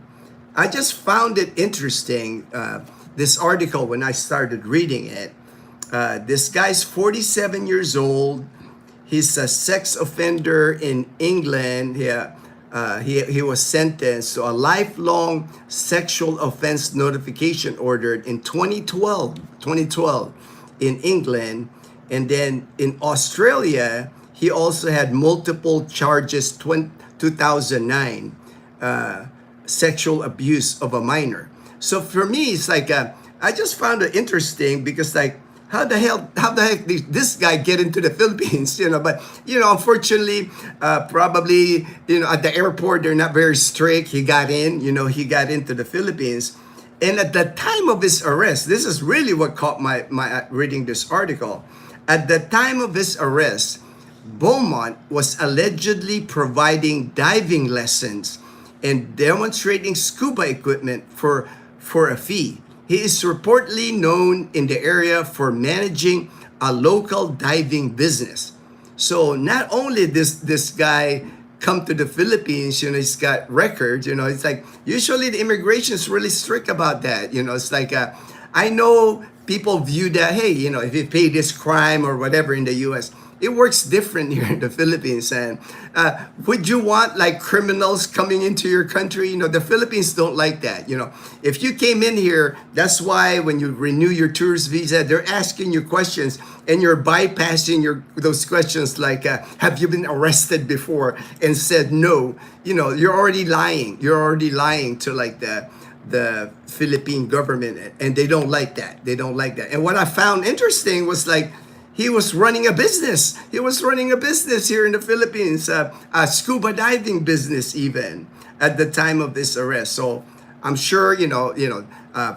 I just found it interesting, this article, when I started reading it. This guy's 47 years old. He's a sex offender in England. He was sentenced to a lifelong sexual offense notification ordered in 2012 in England. And then in Australia, he also had multiple charges, 2009. Sexual abuse of a minor. So for me, it's like I just found it interesting because like how the heck did this guy get into the Philippines? But unfortunately, probably at the airport they're not very strict. He got in. He got into the Philippines, and at the time of his arrest, this is really what caught my reading this article. At the time of his arrest, Beaumont was allegedly providing diving lessons and demonstrating scuba equipment for a fee. He is reportedly known in the area for managing a local diving business. So not only this guy come to the Philippines, he's got records, it's like usually the immigration is really strict about that. It's like I know people view that, hey, if you pay this crime or whatever in the US, it works different here in the Philippines. And would you want like criminals coming into your country? The Philippines don't like that. If you came in here, that's why when you renew your tourist visa, they're asking you questions and you're bypassing those questions like, have you been arrested before? And said no. You're already lying. You're already lying to like the Philippine government, and they don't like that. And what I found interesting was like, he was running a business. He was running a business here in the Philippines, a scuba diving business even at the time of this arrest. So I'm sure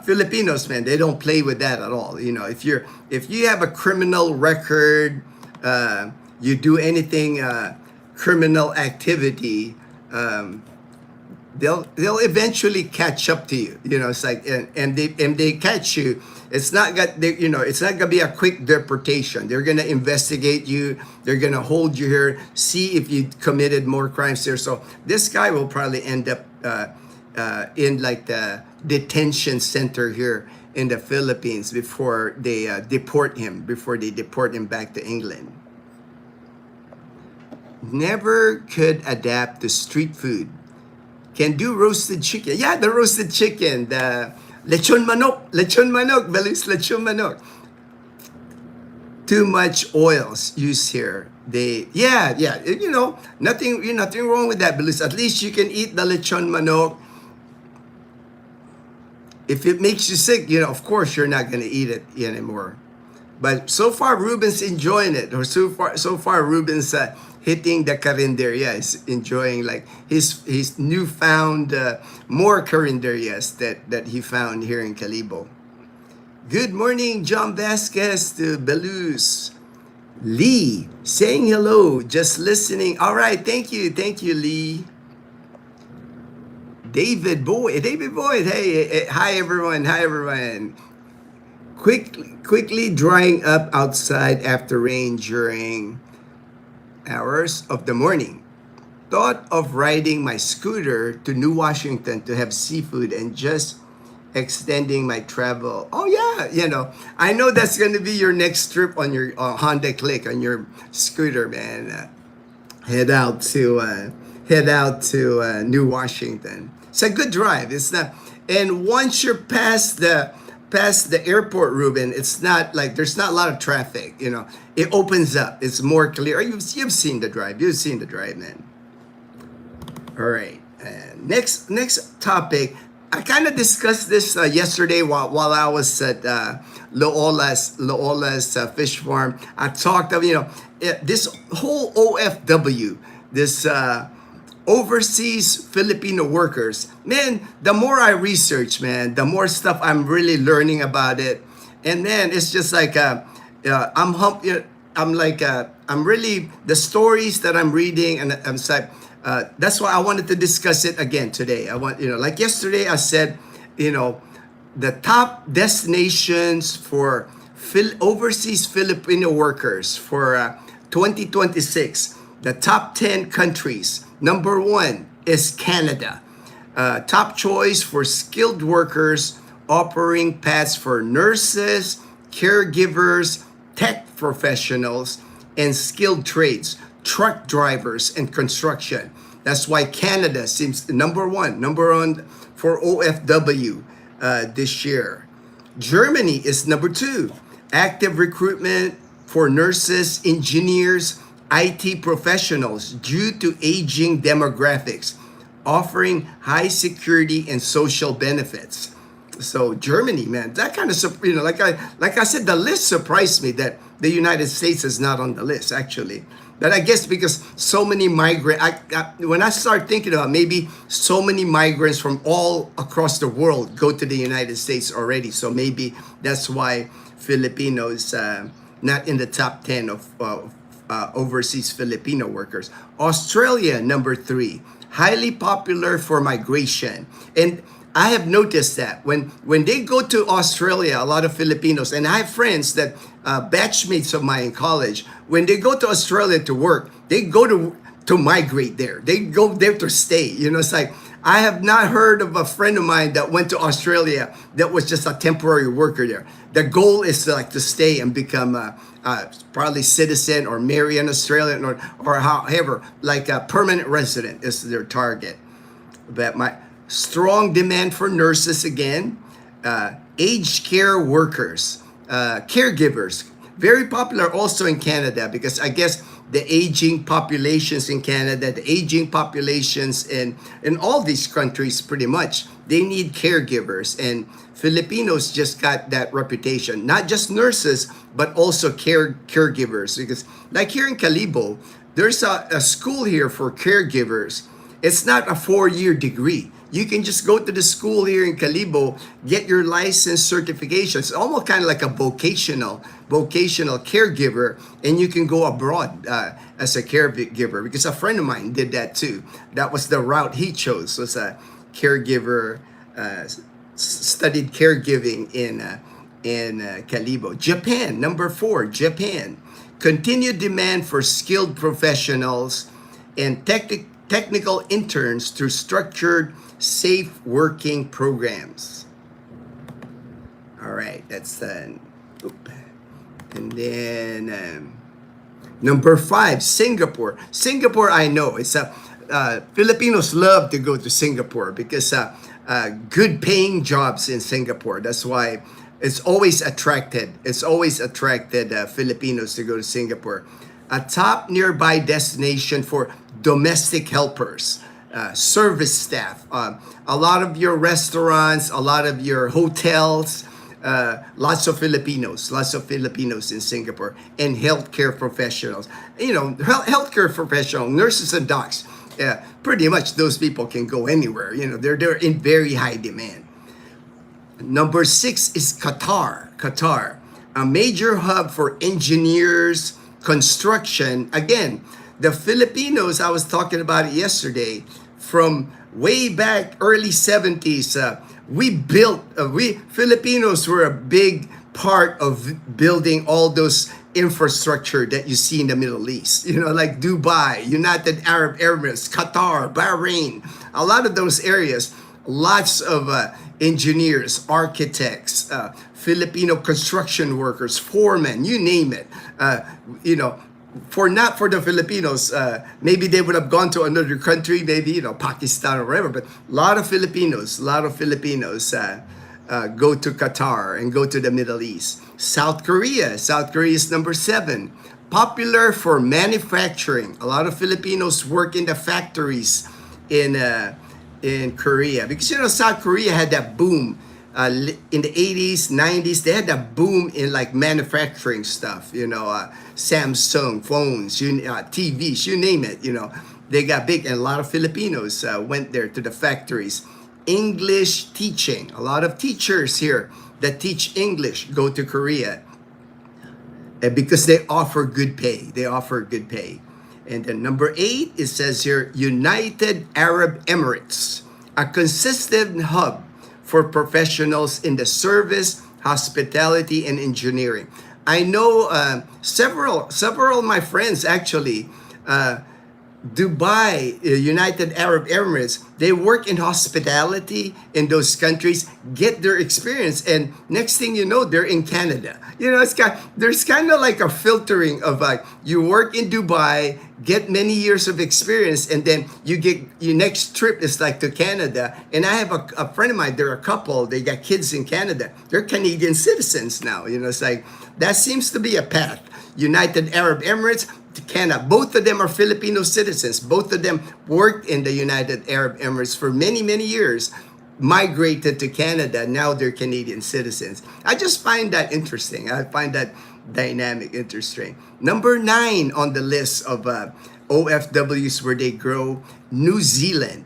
Filipinos, man, they don't play with that at all. If you have a criminal record, you do anything criminal activity, they'll eventually catch up to you. It's like and they catch you. It's not gonna be a quick deportation. They're gonna investigate you. They're gonna hold you here, see if you committed more crimes there. So this guy will probably end up in like the detention center here in the Philippines before they deport him back to England. Never could adapt to street food. Can do roasted chicken. Yeah, the roasted chicken, the lechon manok, Belis lechon manok. Too much oils used here. Nothing wrong with that, Belis. At least you can eat the lechon manok If it makes you sick, of course you're not going to eat it anymore. But so far, Ruben's enjoying it. Or so far, Ruben's hitting the carinderia. He's enjoying like his newfound more carinderias that he found here in Calibo. Good morning, John Vasquez to Belus. Lee saying hello, just listening. All right, thank you, Lee. David Boyd. Hey, hi everyone. Quickly drying up outside after rain during hours of the morning. Thought of riding my scooter to New Washington to have seafood and just extending my travel. Oh yeah, I know that's going to be your next trip on your Honda Click on your scooter, man. Head out to New Washington. It's a good drive. It's not, and once you're past the airport, Ruben, it's not like there's not a lot of traffic. It opens up. It's more clear. You've seen the drive. You've seen the drive, man. All right. Next topic. I kind of discussed this yesterday while I was at Loola's fish farm. I talked of this whole OFW, this overseas Filipino workers. Man, the more I research, man, the more stuff I'm really learning about it. And then it's just like I'm really the stories that I'm reading, and I'm like. That's why I wanted to discuss it again today. I want, like yesterday I said, the top destinations for overseas Filipino workers for 2026. The top 10 countries. Number 1 is Canada. Top choice for skilled workers, offering paths for nurses, caregivers, tech professionals, and skilled trades. Truck drivers and construction. That's why Canada seems number one for OFW this year. Germany is number 2. Active recruitment for nurses, engineers, IT professionals due to aging demographics, offering high security and social benefits. So Germany, man, that kind of like I said, the list surprised me that the United States is not on the list actually. But I guess because so many migrants, when I start thinking about maybe so many migrants from all across the world go to the United States already. So maybe that's why Filipinos not in the top 10 of overseas Filipino workers. Australia, number 3, highly popular for migration. And I have noticed that when they go to Australia, a lot of Filipinos, and I have friends that batchmates of mine in college, when they go to Australia to work, they go to migrate there. They go there to stay. It's like I have not heard of a friend of mine that went to Australia that was just a temporary worker there. The goal is to stay and become probably citizen or marry an Australian or however, like a permanent resident is their target. But my strong demand for nurses again, aged care workers, caregivers, very popular also in Canada because I guess the aging populations in Canada, the aging populations in all these countries pretty much, they need caregivers, and Filipinos just got that reputation, not just nurses but also caregivers, because like here in Calibo, there's a school here for caregivers. It's not a 4-year degree. You can just go to the school here in Calibo, get your license certification. It's almost kind of like a vocational caregiver, and you can go abroad as a caregiver. Because a friend of mine did that too. That was the route he chose. Was a caregiver, studied caregiving in Calibo. Japan, number 4. Japan, continued demand for skilled professionals and technical interns through structured, safe working programs. All right, that's and then number 5, Singapore. Singapore, I know it's Filipinos love to go to Singapore because good paying jobs in Singapore. That's why it's always attracted Filipinos to go to Singapore. A top nearby destination for domestic helpers. service staff. A lot of your restaurants, a lot of your hotels, lots of Filipinos in Singapore, and healthcare professionals. You know, healthcare professionals, nurses and docs. Pretty much those people can go anywhere. You know, they're in very high demand. Number 6 is Qatar. Qatar, a major hub for engineers, construction. Again, the Filipinos, I was talking about it yesterday, from way back early 70s, we Filipinos were a big part of building all those infrastructure that you see in the Middle East. You know, like Dubai, United Arab Emirates, Qatar, Bahrain, a lot of those areas, lots of engineers, architects, Filipino construction workers, foremen, you name it. You know, not for the Filipinos, maybe they would have gone to another country, maybe, you know, Pakistan or wherever, but a lot of Filipinos go to Qatar and go to the Middle East. South Korea is number 7. Popular for manufacturing. A lot of Filipinos work in the factories in Korea, because, you know, South Korea had that boom in the 80s, 90s. They had that boom in like manufacturing stuff, you know, Samsung phones, TVs, you name it, you know, they got big, and a lot of Filipinos went there to the factories. English teaching, a lot of teachers here that teach English go to Korea, because they offer good pay. And then number 8, it says here, United Arab Emirates, a consistent hub for professionals in the service, hospitality, and engineering. I know several of my friends actually, Dubai, United Arab Emirates, they work in hospitality in those countries, get their experience, and next thing you know, they're in Canada. You know, there's kind of like a filtering of like, you work in Dubai, get many years of experience, and then you get your next trip is like to Canada. And I have a friend of mine, they're a couple, they got kids in Canada. They're Canadian citizens now. You know, it's like, that seems to be a path. United Arab Emirates to Canada. Both of them are Filipino citizens. Both of them worked in the United Arab Emirates for many, many years, migrated to Canada. Now they're Canadian citizens. I just find that interesting. I find that dynamic interesting. Number 9 on the list of OFWs where they grow, New Zealand.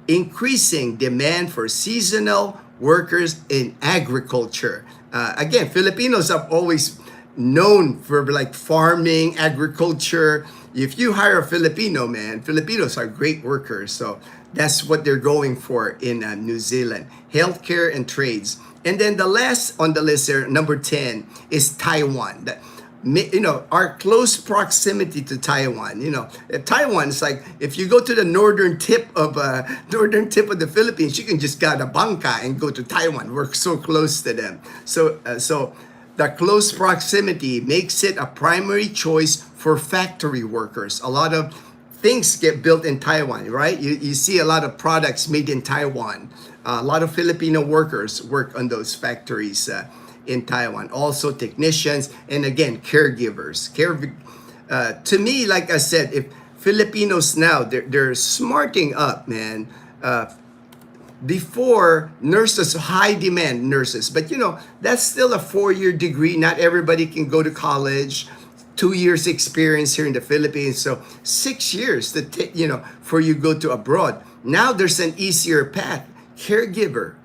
Increasing demand for seasonal workers in agriculture. Again, Filipinos have always known for like farming, agriculture. If you hire a Filipino, man, Filipinos are great workers. So that's what they're going for in New Zealand. Healthcare and trades. And then the last on the list here, number 10, is Taiwan. You know, our close proximity to Taiwan. You know, Taiwan is like, if you go to the northern tip of the Philippines, you can just get a bangka and go to Taiwan. We're so close to them. So the close proximity makes it a primary choice for factory workers. A lot of things get built in Taiwan, right? You see a lot of products made in Taiwan. A lot of Filipino workers work on those factories in Taiwan. Also technicians, and again, caregivers. To me, like I said, if Filipinos now, they're smarting up, man. Before, nurses, high demand nurses, but you know, that's still a 4-year degree. Not everybody can go to college. 2 years experience here in the Philippines, so 6 years to for you go to abroad. Now there's an easier path. Caregiver,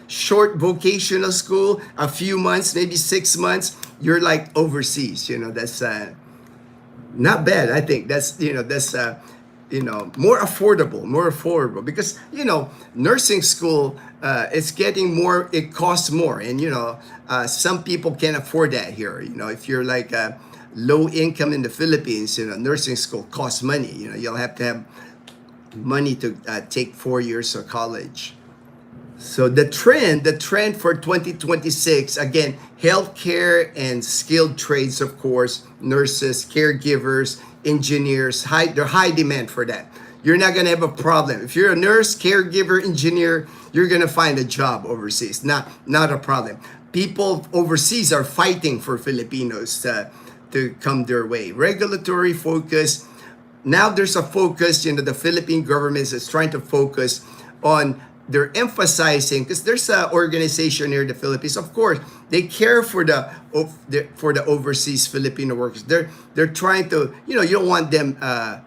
short vocational school, a few months, maybe 6 months, you're like overseas. You know, that's not bad. I think that's more affordable, because nursing school, it's getting more, it costs more, and some people can't afford that here. If you're like low income in the Philippines, nursing school costs money. You'll have to have money to take 4 years of college. So the trend for 2026, again, healthcare and skilled trades, of course, nurses, caregivers, engineers, they're high demand for that. You're not going to have a problem. If you're a nurse, caregiver, engineer, you're going to find a job overseas. Not a problem. People overseas are fighting for Filipinos to come their way. Regulatory focus. now there's a focus, the Philippine government is trying to focus on, they're emphasizing, because there's an organization here in the Philippines, of course, they care for the overseas Filipino workers. They're trying to, you don't want them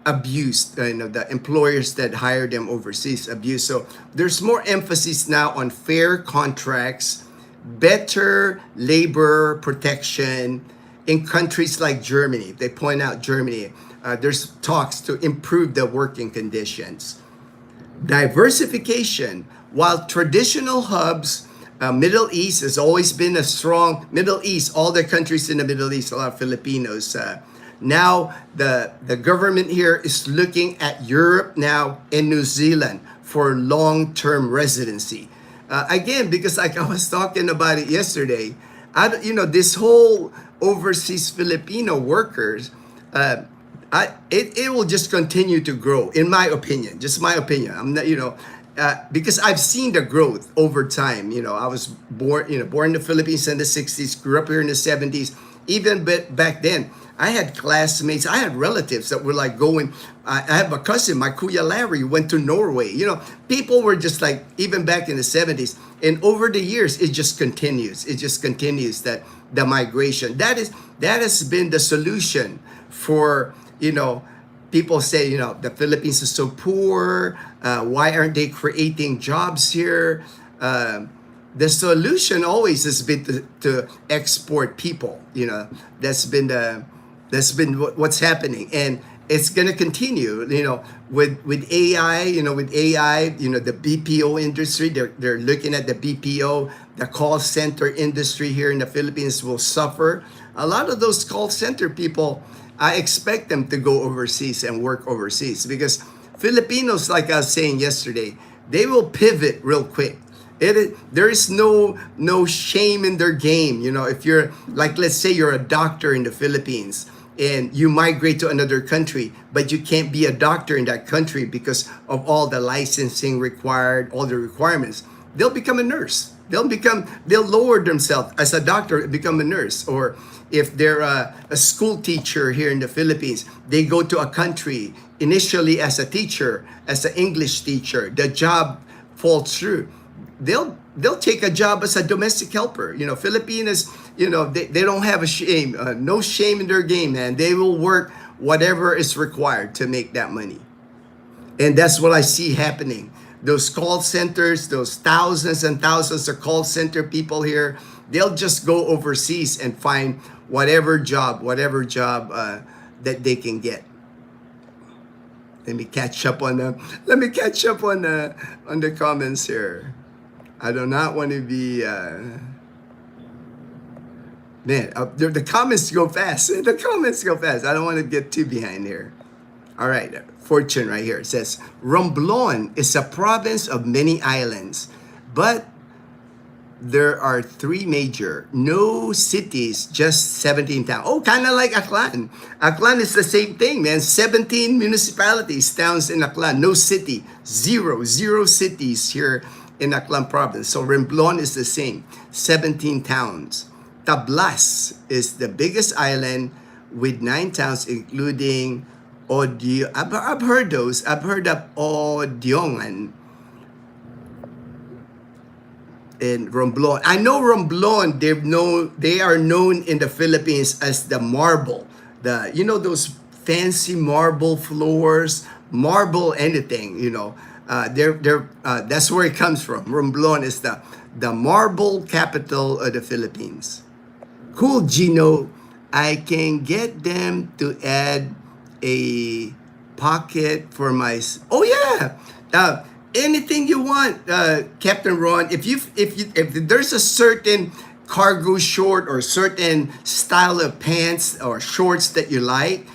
abused, the employers that hire them overseas abused. So there's more emphasis now on fair contracts, better labor protection in countries like Germany. They point out Germany. There's talks to improve the working conditions. Diversification. While traditional hubs, Middle East has always been a strong, Middle East, all the countries in the Middle East, a lot of Filipinos. Now the government here is looking at Europe now and New Zealand for long-term residency. Again, because like I was talking about it yesterday, this whole overseas Filipino workers, it will just continue to grow, in my opinion. Just my opinion. I'm not, because I've seen the growth over time. I was born in the Philippines in the 60s, grew up here in the 70s. Even back then, I had classmates, I had relatives that were like going, I have a cousin, my Kuya Larry, went to Norway. People were just like, even back in the 70s. And over the years, it just continues. It just continues, that the migration. That has been the solution for, people say, the Philippines is so poor. Why aren't they creating jobs here? The solution always has been to export people. That's been what's happening, and it's gonna continue. With AI. The BPO industry. They're looking at the BPO. The call center industry here in the Philippines will suffer. A lot of those call center people, I expect them to go overseas and work overseas, because Filipinos, like I was saying yesterday, they will pivot real quick. There is no shame in their game. If you're like, let's say you're a doctor in the Philippines and you migrate to another country, but you can't be a doctor in that country because of all the licensing required, all the requirements, they'll become a nurse. They'll lower themselves as a doctor, become a nurse. Or if they're a school teacher here in the Philippines, they go to a country initially as a teacher, as an English teacher. The job falls through. They'll take a job as a domestic helper. Filipinos, they don't have a shame, no shame in their game, man. They will work whatever is required to make that money. And that's what I see happening. Those call centers, those thousands and thousands of call center people here, they'll just go overseas and find whatever job that they can get. Let me catch up on the comments here. I do not want to be the comments go fast. The comments go fast. I don't want to get too behind here. All right, Fortune right here. It says, Romblon is a province of many islands, but there are 3 major, no cities, just 17 towns. Oh, kind of like Aklan. Aklan is the same thing, man. 17 municipalities, towns in Aklan, no city, zero cities here in Aklan province. So Romblon is the same, 17 towns. Tablas is the biggest island with 9 towns, including Odio. I've heard those. I've heard of Odiongan and Romblon. I know Romblon. They are known in the Philippines as the marble. Those fancy marble floors, marble anything. That's where it comes from. Romblon is the marble capital of the Philippines. Cool, Gino. I can get them to add a pocket for my. Oh yeah. Anything you want, Captain Ron. If there's a certain cargo short or certain style of pants or shorts that you like,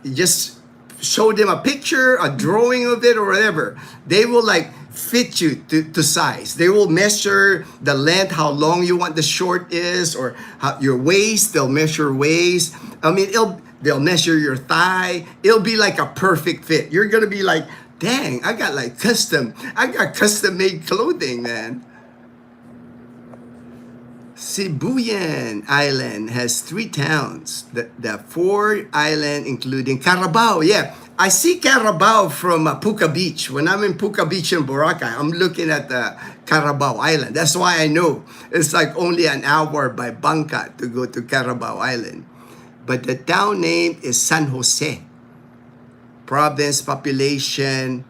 you just show them a picture, a drawing of it, or whatever. They will fit you to size. They will measure the length, how long you want the short is, or your waist. They'll measure waist. They'll measure your thigh. It'll be like a perfect fit. You're gonna be like, dang, I got custom made clothing, man. Sibuyan Island has 3 towns. The 4 island, including Carabao. Yeah, I see Carabao from Puka Beach. When I'm in Puka Beach in Boracay, I'm looking at Carabao Island. That's why I know it's like only an hour by Bangka to go to Carabao Island. But the town name is San Jose. Province, population,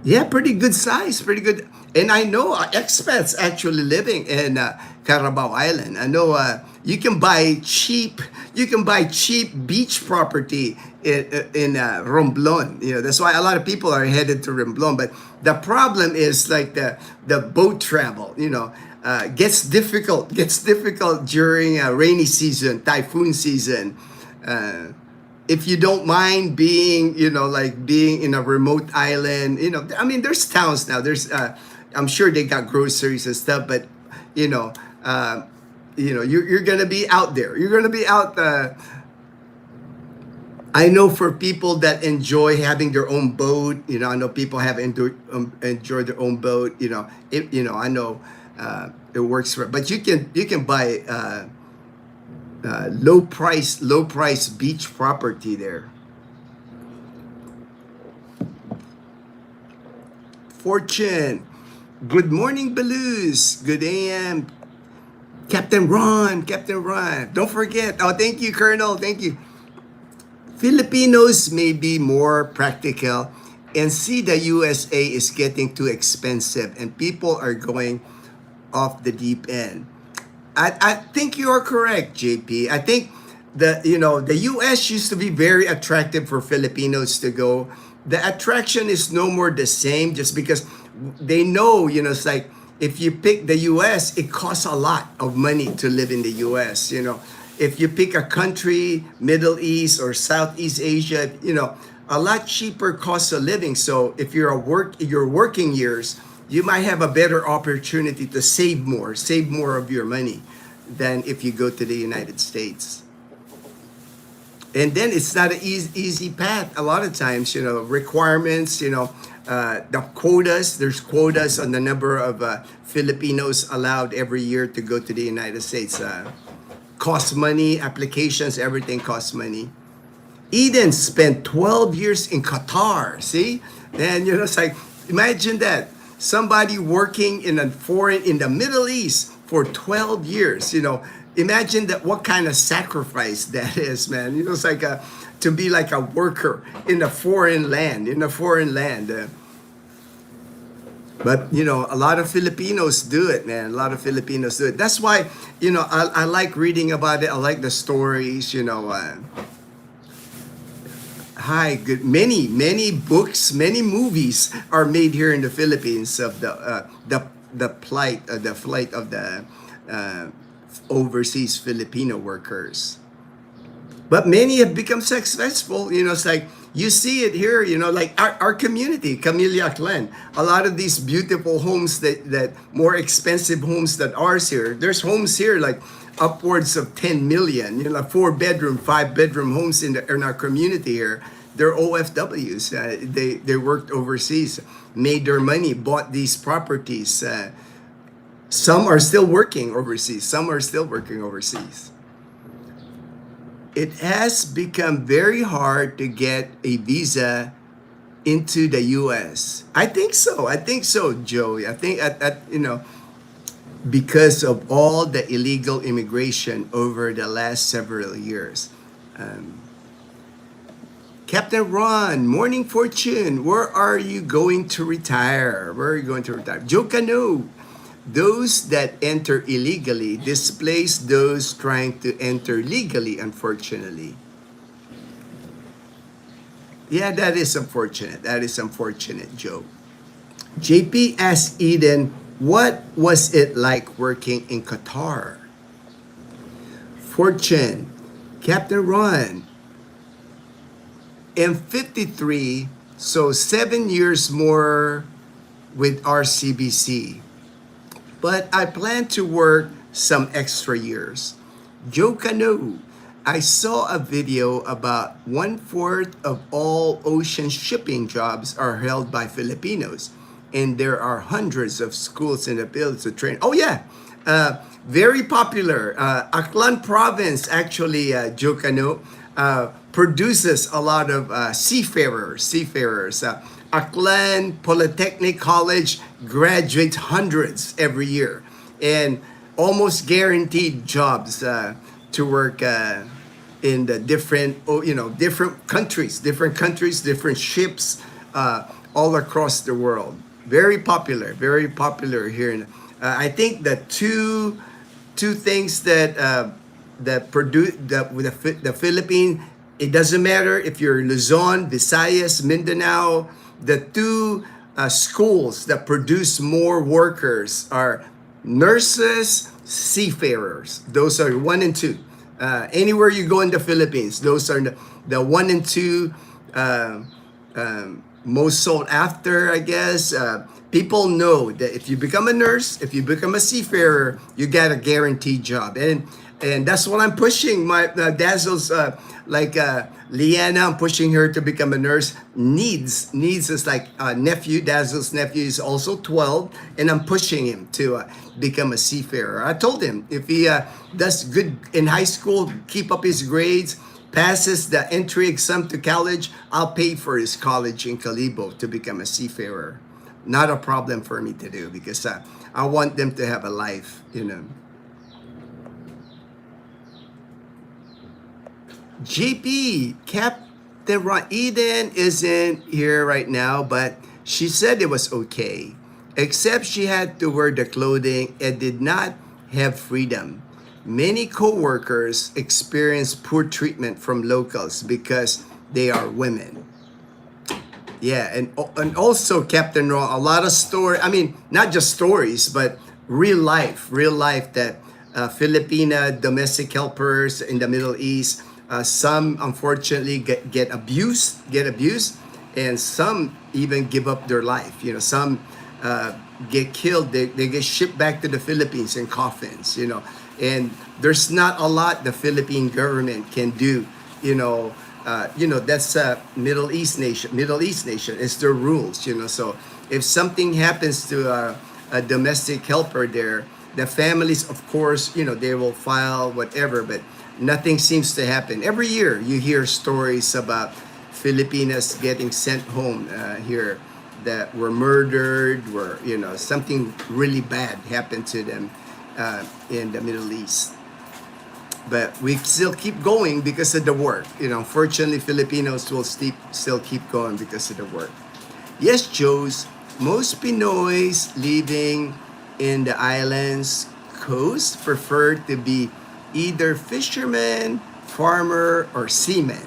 yeah, pretty good size, pretty good. And I know expats actually living in Carabao Island. I know you can buy cheap beach property in Romblon. You know, that's why a lot of people are headed to Romblon. But the problem is like the boat travel. You know, gets difficult. Gets difficult during rainy season, typhoon season. If you don't mind being, you know, like being in a remote island, you know, I mean, there's towns now. There's, I'm sure they got groceries and stuff, but you know, you're gonna be out there. You're gonna be out. I know for people that enjoy having their own boat, you know, I know people have enjoy their own boat. You know, I know it works for. But you can buy. Low price beach property there. Fortune, good morning, Beloos. Good AM, Captain Ron. Don't forget. Oh, thank you, Colonel. Thank you. Filipinos may be more practical and see the USA is getting too expensive and people are going off the deep end. I think you are correct, JP. I think the US used to be very attractive for Filipinos to go. The attraction is no more the same just because they know, you know, it's like if you pick the US, it costs a lot of money to live in the US, you know. If you pick a country, Middle East or Southeast Asia, you know, a lot cheaper cost of living. So if you're your working years, you might have a better opportunity to save more of your money than if you go to the United States. And then it's not an easy path. A lot of times, you know, requirements, you know, the quotas, there's quotas on the number of Filipinos allowed every year to go to the United States. Costs money, applications, everything costs money. Eden spent 12 years in Qatar. See? And, you know, it's like, imagine that. Somebody working in the Middle East for 12 years, you know, imagine that what kind of sacrifice that is, man. You know, it's like to be like a worker in a foreign land, But, you know, a lot of Filipinos do it, man. A lot of Filipinos do it. That's why, you know, I like reading about it. I like the stories, you know. Good. Many books, many movies are made here in the Philippines of the flight of the overseas Filipino workers. But many have become successful. You know, it's like you see it here. You know, like our community, Camellia Clan. A lot of these beautiful homes that more expensive homes than ours here. There's homes here like upwards of 10 million. You know, 4-bedroom, 5-bedroom homes in our community here. They're OFWs. They worked overseas, made their money, bought these properties. Some are still working overseas. It has become very hard to get a visa into the U.S. I think so, Joey. I think you know, because of all the illegal immigration over the last several years. Captain Ron, Morning Fortune, where are you going to retire? Joe Cano, those that enter illegally displace those trying to enter legally, unfortunately. Yeah, that is unfortunate, Joe. JP asked Eden, what was it like working in Qatar? Fortune, Captain Ron, I'm 53, so 7 years more with RCBC. But I plan to work some extra years. Joe Cano, I saw a video about 1/4 of all ocean shipping jobs are held by Filipinos. And there are hundreds of schools in the Philippines to train. Oh yeah, very popular. Aklan province, actually, Joe Cano. produces a lot of seafarers. Aklan Polytechnic College graduates hundreds every year, and almost guaranteed jobs to work in the different, different countries, different ships all across the world. Very popular here. I think the two things that produce the Philippines. It doesn't matter if you're Luzon, Visayas, Mindanao. The two schools that produce more workers are nurses, seafarers. Those are one and two. Anywhere you go in the Philippines, those are the one and two most sought after, I guess. People know that if you become a nurse, if you become a seafarer, you got a guaranteed job. And that's what I'm pushing. My Dazzle's Leanna, I'm pushing her to become a nurse. Needs is like nephew. Dazzle's nephew is also 12, and I'm pushing him to become a seafarer. I told him if he does good in high school, keep up his grades, passes the entry exam to college, I'll pay for his college in Calibo to become a seafarer. Not a problem for me to do, because I want them to have a life, JP, Captain Eden isn't here right now, but she said it was okay, except she had to wear the clothing and did not have freedom. Many co-workers experience poor treatment from locals because they are women. Yeah, and also, Captain Ron, a lot of story. I mean, not just stories, but real life that Filipina domestic helpers in the Middle East. Some unfortunately get abused, and some even give up their life. Some get killed. They get shipped back to the Philippines in coffins. And there's not a lot the Philippine government can do. That's a Middle East nation. It's their rules. So if something happens to a domestic helper there, the families, of course, they will file whatever, but nothing seems to happen. Every year you hear stories about Filipinas getting sent home here that were murdered, something really bad happened to them in the Middle East. But we still keep going because of the work. Unfortunately, Filipinos will still keep going because of the work. Yes, Joes, most Pinoys living in the islands coast prefer to be either fisherman, farmer, or seaman.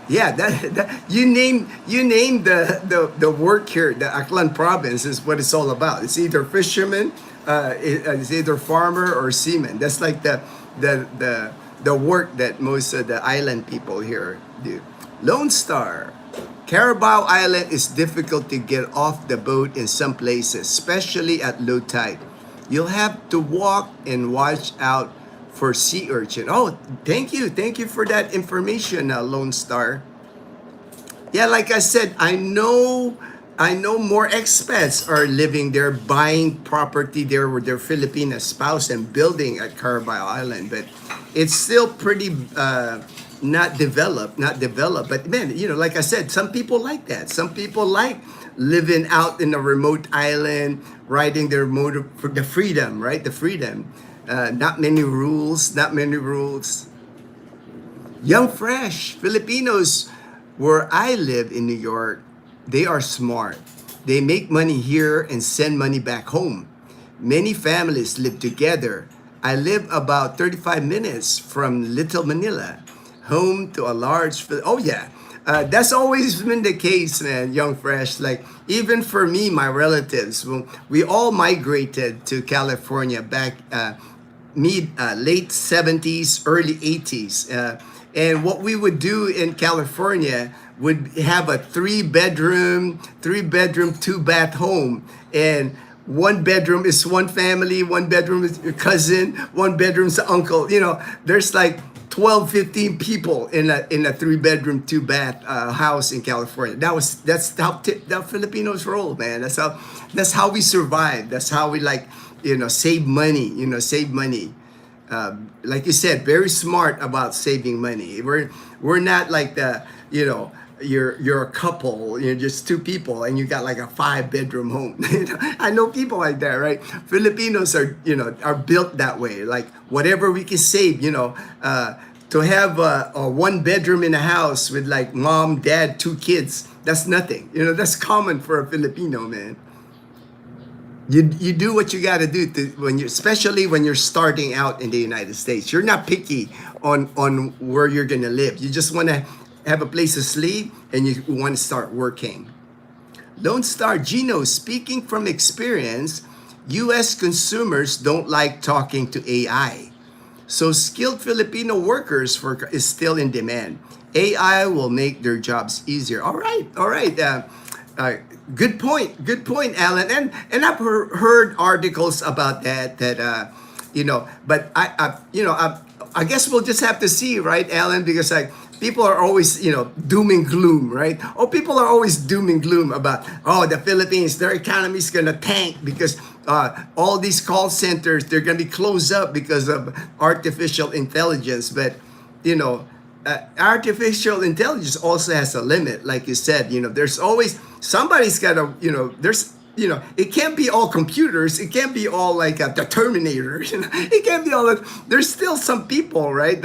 Yeah, that you name the work here. The Aklan province is what it's all about. It's either fisherman, it's either farmer or seaman. That's like the work that most of the island people here do. Lone Star, Carabao Island is difficult to get off the boat in some places, especially at low tide. You'll have to walk and watch out for sea urchin. Oh, thank you for that information, Lone Star. Yeah, like I said, I know more expats are living there, buying property there with their Filipino spouse and building at Carabao Island, but it's still pretty not developed. But man, like I said, some people like that. Some people like living out in a remote island, riding their motor for the freedom, right? The freedom. Not many rules. Young Fresh, Filipinos where I live in New York, they are smart. They make money here and send money back home. Many families live together. I live about 35 minutes from Little Manila, home to a large. Oh yeah, that's always been the case, man. Young Fresh, like even for me, my relatives, we all migrated to California back late 70s, early 80s. And what we would do in California would have a three bedroom, 2-bath home. And one bedroom is one family, one bedroom is your cousin, one bedroom is the uncle. There's like 12, 15 people in a 3-bedroom, 2-bath house in California. That's how Filipinos roll, man. That's how we survive. That's how we save money. like you said, very smart about saving money. We're not like the, you know, you're a couple, you're just two people and you got like a 5-bedroom home. I know people like that, right? Filipinos are, you know, are built that way. Like whatever we can save, you know, to have a 1 bedroom in a house with like mom, dad, 2 kids, that's nothing. You know, that's common for a Filipino, man. You do what you got to do when you, especially when you're starting out in the United States. You're not picky on where you're gonna live. You just want to have a place to sleep and you want to start working. Lone Star Gino, speaking from experience, U.S. consumers don't like talking to AI. So skilled Filipino workers is still in demand. AI will make their jobs easier. All right, all right. Good point, Alan. And I've heard articles about that. You know, but I guess we'll just have to see, right, Alan? Because like people are always, you know, doom and gloom, right? Oh, people are always doom and gloom about, oh, the Philippines, their economy is gonna tank because all these call centers, they're gonna be closed up because of artificial intelligence. But you know, artificial intelligence also has a limit, like you said. You know, there's always somebody's got to, you know, there's, you know, it can't be all computers, it can't be all like the Terminator. You know, it can't be all that. There's still some people, right?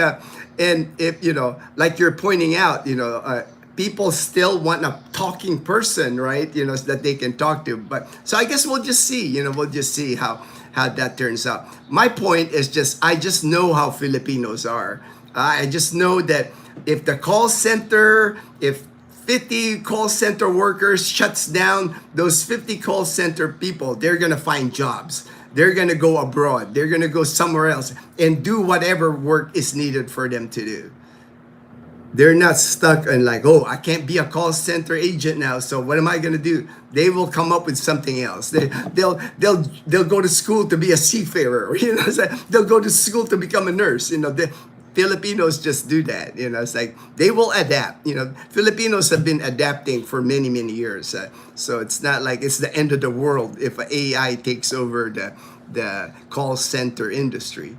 And if, you know, like you're pointing out, you know, people still want a talking person, right? You know, so that they can talk to. But so I guess we'll just see, you know, we'll just see how that turns out. My point is just, I just know how Filipinos are. I just know that if the call center, if 50 call center workers shuts down, those 50 call center people, they're going to find jobs. They're going to go abroad. They're going to go somewhere else and do whatever work is needed for them to do. They're not stuck in like, oh, I can't be a call center agent now, so what am I going to do? They will come up with something else. They'll go to school to be a seafarer. You know, they'll go to school to become a nurse. You know, the Filipinos just do that. You know, it's like they will adapt. You know, Filipinos have been adapting for many years. So it's not like it's the end of the world if AI takes over the call center industry.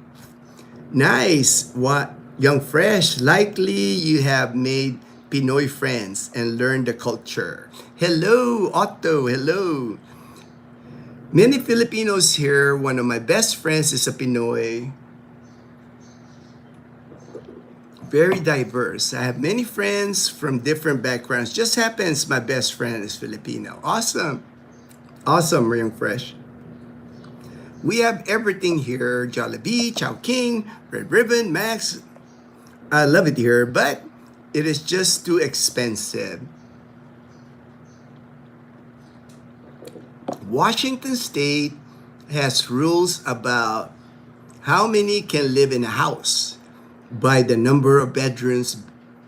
Nice. What? Young Fresh, likely you have made Pinoy friends and learned the culture. Hello, Otto, hello. Many Filipinos here. One of my best friends is a Pinoy. Very diverse. I have many friends from different backgrounds. Just happens my best friend is Filipino. Awesome. Awesome, Young Fresh. We have everything here. Jollibee, Chowking, Red Ribbon, Max. I love it here, but it is just too expensive. Washington State has rules about how many can live in a house by the number of bedrooms,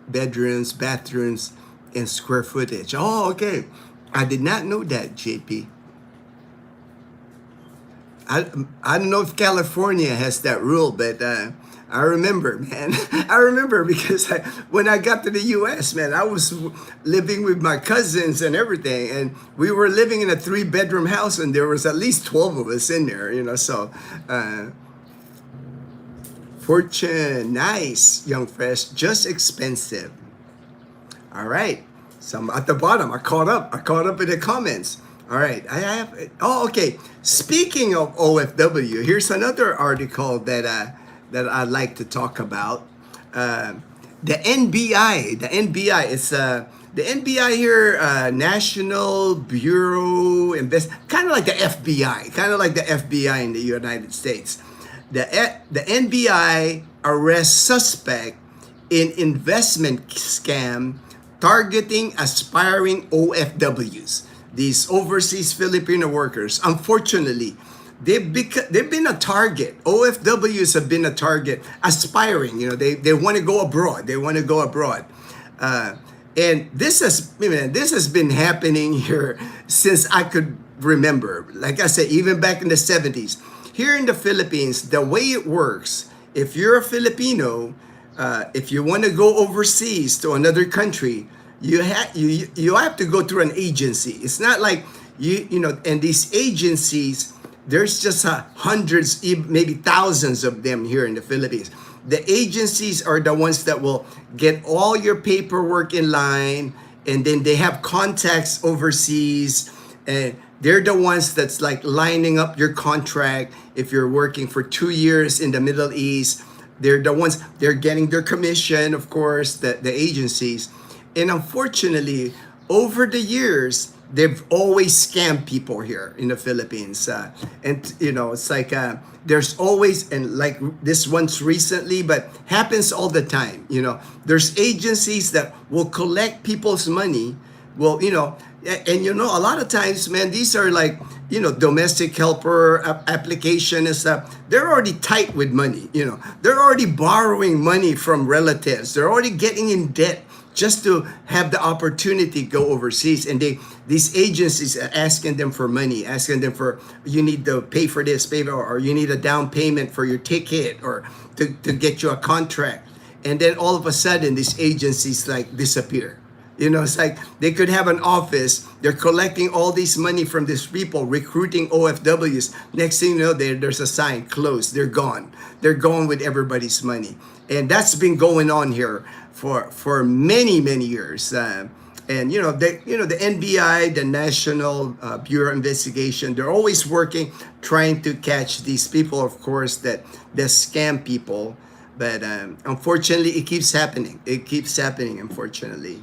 bathrooms, and square footage. Oh, okay. I did not know that, JP. I don't know if California has that rule, but I remember, man. I remember because when I got to the U.S., man, I was living with my cousins and everything, and we were living in a 3-bedroom house, and there was at least 12 of us in there, you know. So, Fortune, nice, Young Fresh, just expensive. All right, so I'm at the bottom. I caught up in the comments. All right, I have. Oh, okay. Speaking of OFW, here's another article that I'd like to talk about. The NBI. The NBI is the NBI here, National Bureau kind of like the FBI, in the United States. The NBI arrests suspect in investment scam targeting aspiring OFWs. These overseas Filipino workers, unfortunately, they've been a target. OFWs have been a target, aspiring. You know, they want to go abroad. And this has been happening here since I could remember. Like I said, even back in the 70s. Here in the Philippines, the way it works, if you're a Filipino, if you want to go overseas to another country, you have to go through an agency. It's not like you know, and these agencies, there's just hundreds, maybe thousands of them here in the Philippines. The agencies are the ones that will get all your paperwork in line, and then they have contacts overseas, and they're the ones that's like lining up your contract. If you're working for 2 years in the Middle East, they're the ones, they're getting their commission, of course, the agencies. And unfortunately, over the years, they've always scammed people here in the Philippines. And, it's like there's always, and like this once recently, but happens all the time. There's agencies that will collect people's money. Well, and a lot of times, man, these are like, domestic helper application and stuff. They're already tight with money. They're already borrowing money from relatives. They're already getting in debt just to have the opportunity to go overseas. And these agencies are asking them for money, asking them for, you need to pay for this, or you need a down payment for your ticket, or to get you a contract. And then all of a sudden, these agencies like disappear. It's like they could have an office. They're collecting all this money from these people, recruiting OFWs. Next thing you know, there's a sign, closed. They're gone. They're gone with everybody's money. And that's been going on here for many, many years. And the NBI, the National Bureau of Investigation, they're always working, trying to catch these people, of course, that scam people. But unfortunately, it keeps happening. It keeps happening, unfortunately.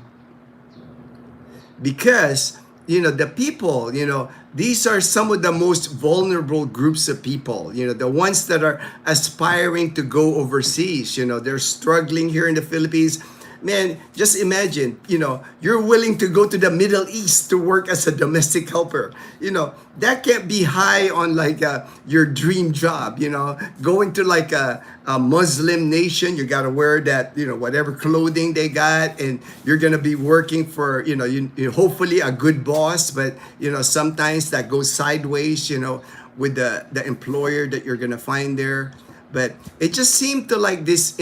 Because, the people, these are some of the most vulnerable groups of people, the ones that are aspiring to go overseas. They're struggling here in the Philippines. Man, just imagine, you're willing to go to the Middle East to work as a domestic helper. That can't be high on like your dream job, going to like a Muslim nation. You got to wear that, whatever clothing they got, and you're going to be working for, hopefully a good boss, but, sometimes that goes sideways, with the employer that you're going to find there. But it just seemed to like this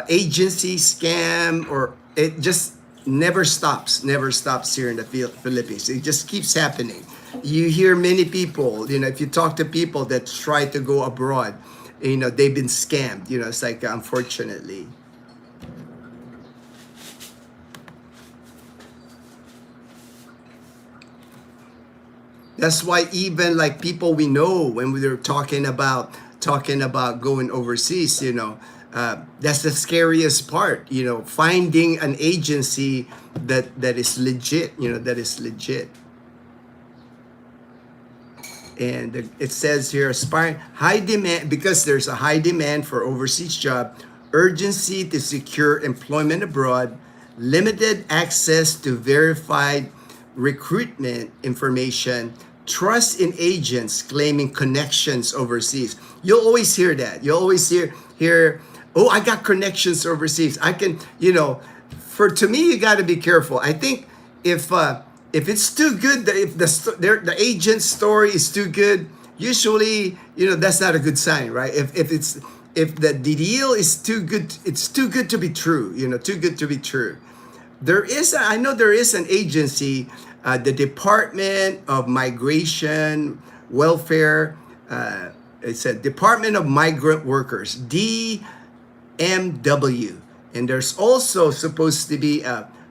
agency scam, or it just never stops here in the Philippines. It just keeps happening. You hear many people, if you talk to people that try to go abroad, they've been scammed. It's like, unfortunately. That's why even like people we know, when we were talking about going overseas, that's the scariest part, finding an agency that is legit, that is legit. And it says here, aspiring high demand, because there's a high demand for overseas job, urgency to secure employment abroad, limited access to verified recruitment information, trust in agents claiming connections overseas. You'll always hear that. You'll always hear, oh, I got connections overseas. I can, to me, you got to be careful. I think if it's too good, if the agent's story is too good, usually, that's not a good sign, right? If the deal is too good, it's too good to be true, too good to be true. I know there is an agency, the Department of Migration Welfare. It's a Department of Migrant Workers, DMW. And there's also supposed to be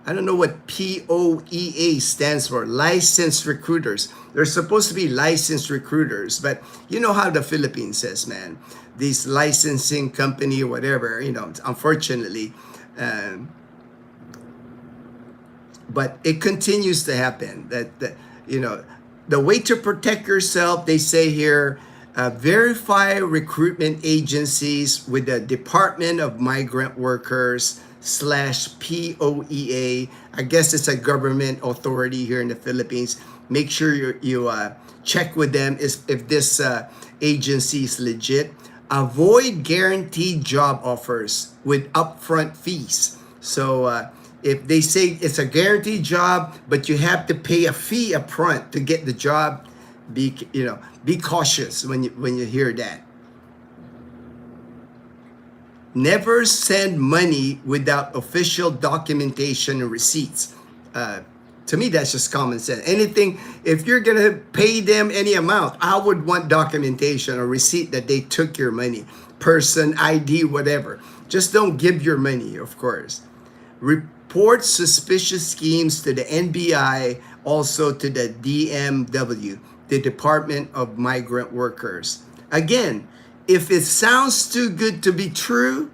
I don't know what POEA stands for, licensed recruiters. They're supposed to be licensed recruiters, but you know how the Philippines says, man, these licensing company or whatever, unfortunately, but it continues to happen. That the way to protect yourself, they say here, verify recruitment agencies with the Department of Migrant Workers /POEA. I guess it's a government authority here in the Philippines. Make sure you check with them if this agency is legit. Avoid guaranteed job offers with upfront fees. So if they say it's a guaranteed job, but you have to pay a fee upfront to get the job, be cautious when you hear that. Never send money without official documentation and receipts. To me, that's just common sense. Anything, if you're going to pay them any amount, I would want documentation or receipt that they took your money, person, ID, whatever. Just don't give your money, of course. Report suspicious schemes to the NBI, also to the DMW, the Department of Migrant Workers. Again, if it sounds too good to be true,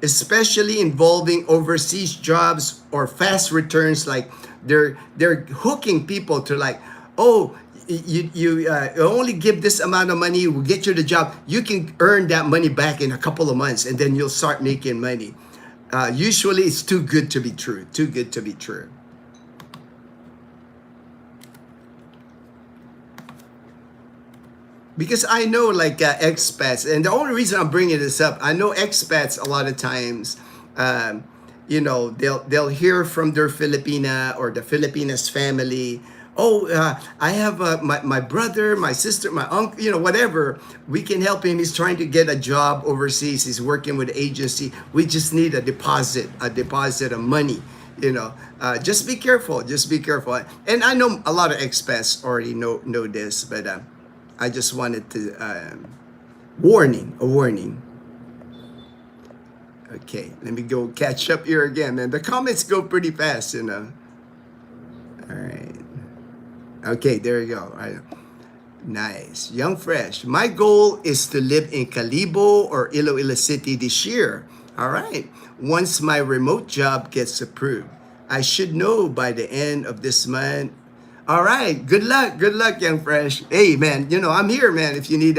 especially involving overseas jobs or fast returns, like they're hooking people to like, oh, you only give this amount of money, we'll get you the job. You can earn that money back in a couple of months, and then you'll start making money. Usually, it's too good to be true. Too good to be true. Because I know like expats, and the only reason I'm bringing this up, I know expats a lot of times, you know, they'll hear from their Filipina or the Filipina's family. Oh, I have my brother, my sister, my uncle, you know, whatever. We can help him. He's trying to get a job overseas. He's working with an agency. We just need a deposit of money. You know, just be careful. Just be careful. And I know a lot of expats already know this, but I just wanted to a warning. Okay, let me go catch up here again, man. The comments go pretty fast, you know. All right. Okay, there you go. All right. Nice. Young Fresh. My goal is to live in Calibo or Iloilo City this year. All right. Once my remote job gets approved, I should know by the end of this month. All right. Good luck. Good luck, Young Fresh. Hey, man, you know, I'm here, man, if you need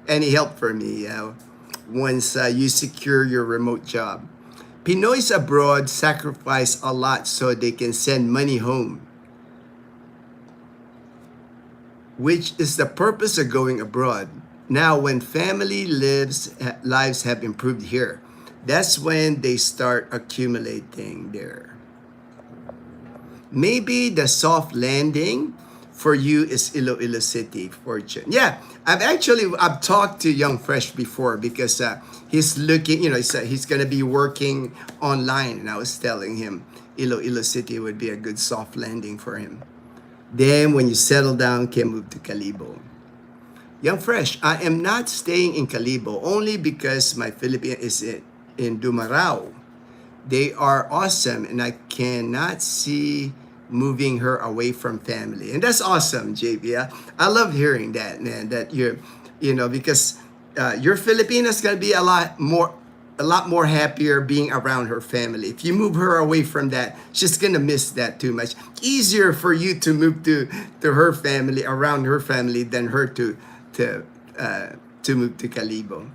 any help from me once you secure your remote job. Pinoys abroad sacrifice a lot so they can send money home, which is the purpose of going abroad. Now, when family lives have improved here, that's when they start accumulating there. Maybe the soft landing for you is Iloilo City, Fortune. Yeah, I've talked to Young Fresh before because he's looking, you know, he's going to be working online, and I was telling him Iloilo City would be a good soft landing for him. Then when you settle down, can move to Calibo. Young Fresh, I am not staying in Calibo only because my Filipina is in Dumarao. They are awesome, and I cannot see moving her away from family. And that's awesome, JB. I love hearing that, man, that you're, you know, because your Filipina's going to be a lot more happier being around her family. If you move her away from that, she's gonna miss that too much. Easier for you to move to her family, around her family, than her to move to Calibo.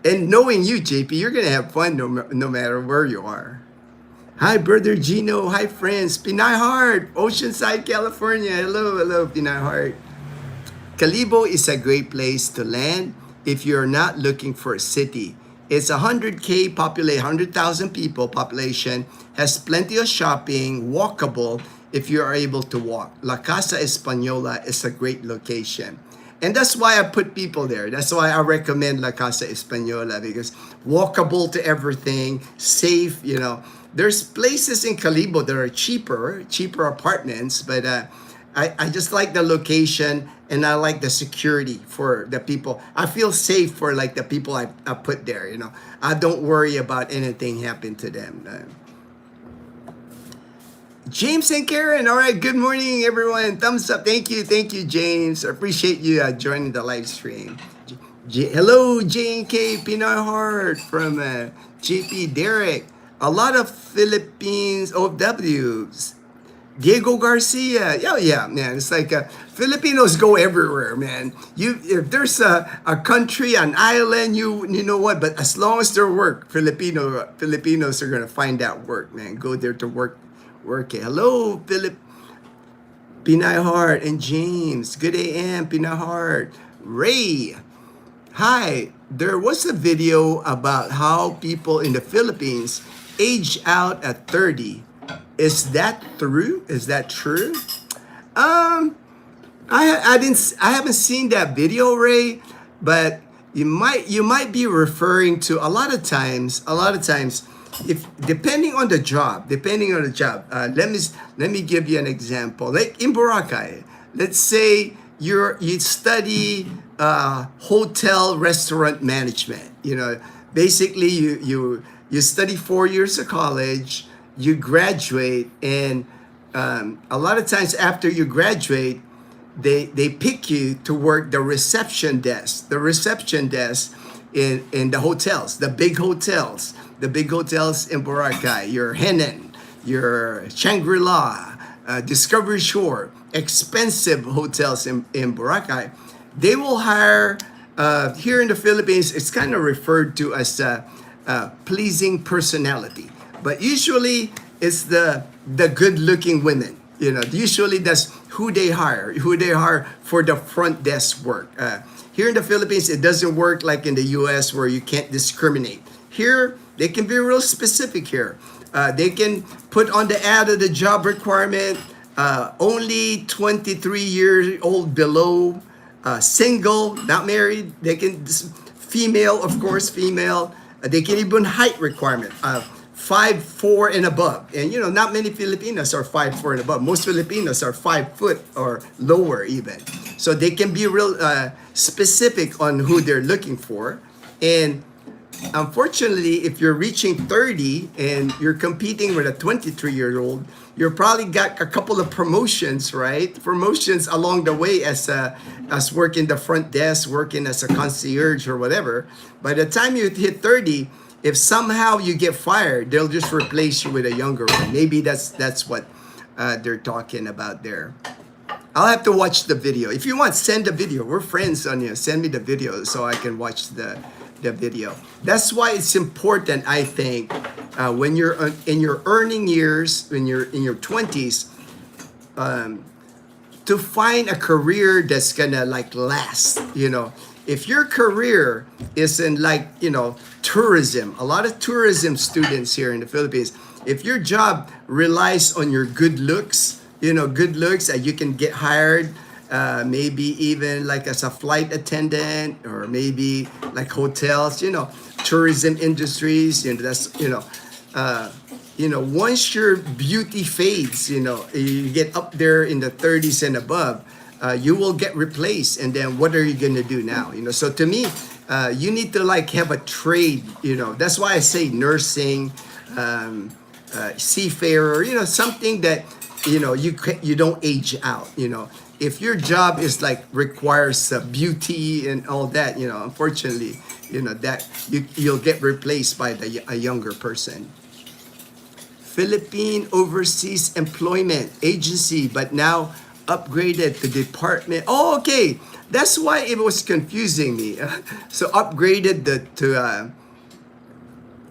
And knowing you, JP, you're gonna have fun no matter where you are. Hi, brother Gino. Hi, friends. Pinay Heart, Oceanside, California. Hello, Pinay Heart. Calibo is a great place to land if you're not looking for a city. It's 100K population, 100,000 people population, has plenty of shopping, walkable if you are able to walk. La Casa Española is a great location. And that's why I put people there. That's why I recommend La Casa Española, because walkable to everything, safe, you know. There's places in Calibo that are cheaper apartments, but I just like the location, and I like the security for the people. I feel safe for like the people I put there, you know. I don't worry about anything happen to them. James and Karen, all right, good morning, everyone. Thumbs up. Thank you, James. I appreciate you joining the live stream. Hello, J&K Pinoy Heart from JP Derek. A lot of Philippines OFWs. Diego Garcia. Yeah, man. It's like Filipinos go everywhere, man. If there's a country, an island, you know what? But as long as there work, Filipinos are gonna find that work, man. Go there to work it. Hello, Pinay Heart and James. Good AM, Pinay Heart. Ray. Hi. There was a video about how people in the Philippines age out at 30. Is that true? Is that true? I haven't seen that video, Ray, but you might be referring to a lot of times if depending on the job, let me give you an example. Like in Boracay, let's say you study hotel restaurant management. You know, basically you study 4 years of college, you graduate, and a lot of times after you graduate, they pick you to work the reception desk in the hotels, the big hotels in Boracay, your Henan, your Shangri-La, Discovery Shore, expensive hotels in Boracay. They will hire, here in the Philippines, it's kind of referred to as pleasing personality. But usually it's the good looking women. You know, usually that's who they hire for the front desk work. Here in the Philippines, it doesn't work like in the US where you can't discriminate. Here, they can be real specific here. They can put on the ad of the job requirement, only 23 years old below, single, not married. They can, female, of course, female. They can even height requirement, 5'4" and above. And you know, not many Filipinos are 5'4" and above. Most Filipinos are 5 foot or lower even. So they can be real specific on who they're looking for. And unfortunately, if you're reaching 30 and you're competing with a 23-year-old, you're probably got a couple of promotions, right? Promotions along the way as working the front desk, working as a concierge or whatever. By the time you hit 30, if somehow you get fired, they'll just replace you with a younger one. Maybe that's what they're talking about there. I'll have to watch the video. If you want, send the video. We're friends on you. Send me the video so I can watch the video. That's why it's important, I think, when you're in your earning years, when you're in your 20s, to find a career that's gonna like last. You know, if your career is in like, you know, tourism, a lot of tourism students here in the Philippines, if your job relies on your good looks, you know, good looks, that you can get hired, maybe even like as a flight attendant, or maybe like hotels, you know, tourism industries, you know, that's, once your beauty fades, you know, you get up there in the 30s and above, you will get replaced. And then what are you going to do now? You know, so to me, you need to like have a trade, you know, that's why I say nursing, seafarer, you know, something that, you know, you don't age out, you know. If your job is like requires beauty and all that, you know, unfortunately, you know, that you'll get replaced by a younger person. Philippine Overseas Employment Agency, but now upgraded to Department. Oh, okay. That's why it was confusing me. So upgraded to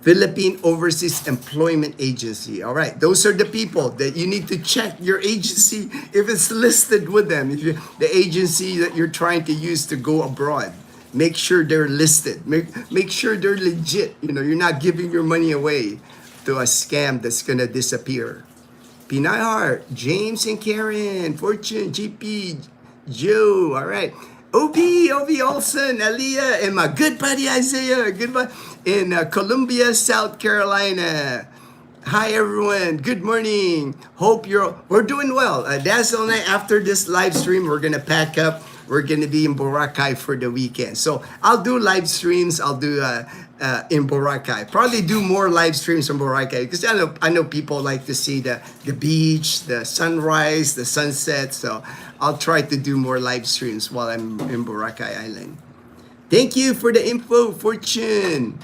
Philippine Overseas Employment Agency. All right, those are the people that you need to check your agency if it's listed with them. If the agency that you're trying to use to go abroad, make sure they're listed. Make sure they're legit. You know, you're not giving your money away to a scam that's gonna disappear. Pinay Heart, James and Karen, Fortune, GP, Joe. All right. Obi Olsen, Aliyah, and my good buddy Isaiah, goodbye, in Columbia, South Carolina. Hi everyone, good morning. Hope we're doing well. Dazzle night after this live stream, we're gonna pack up. We're gonna be in Boracay for the weekend. So I'll do live streams. I'll do in Boracay. Probably do more live streams in Boracay because I know people like to see the beach, the sunrise, the sunset. So I'll try to do more live streams while I'm in Boracay Island. Thank you for the info, Fortune.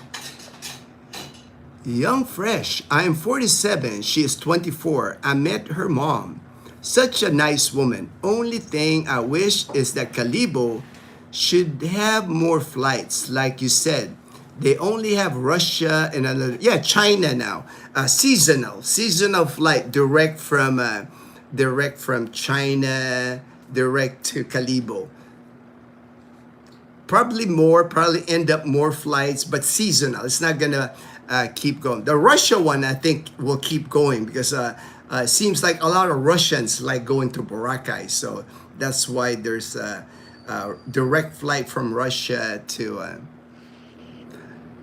Young Fresh, I am 47. She is 24. I met her mom. Such a nice woman. Only thing I wish is that Calibo should have more flights, like you said. They only have Russia and another, China now. Seasonal flight direct from China, direct to Calibo. Probably end up more flights, but seasonal. It's not gonna keep going. The Russia one, I think, will keep going because it seems like a lot of Russians like going to Boracay. So that's why there's a direct flight from Russia to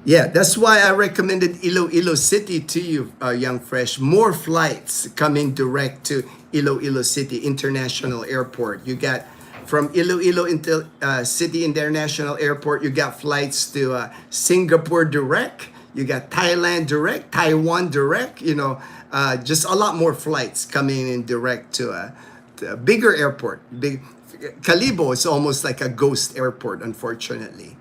Yeah, that's why I recommended Iloilo City to you, Young Fresh. More flights coming direct to Iloilo City International Airport. You got from Iloilo into City International Airport, you got flights to Singapore direct. You got Thailand direct, Taiwan direct. Just a lot more flights coming in direct to a bigger airport. Big Calibo is almost like a ghost airport, unfortunately.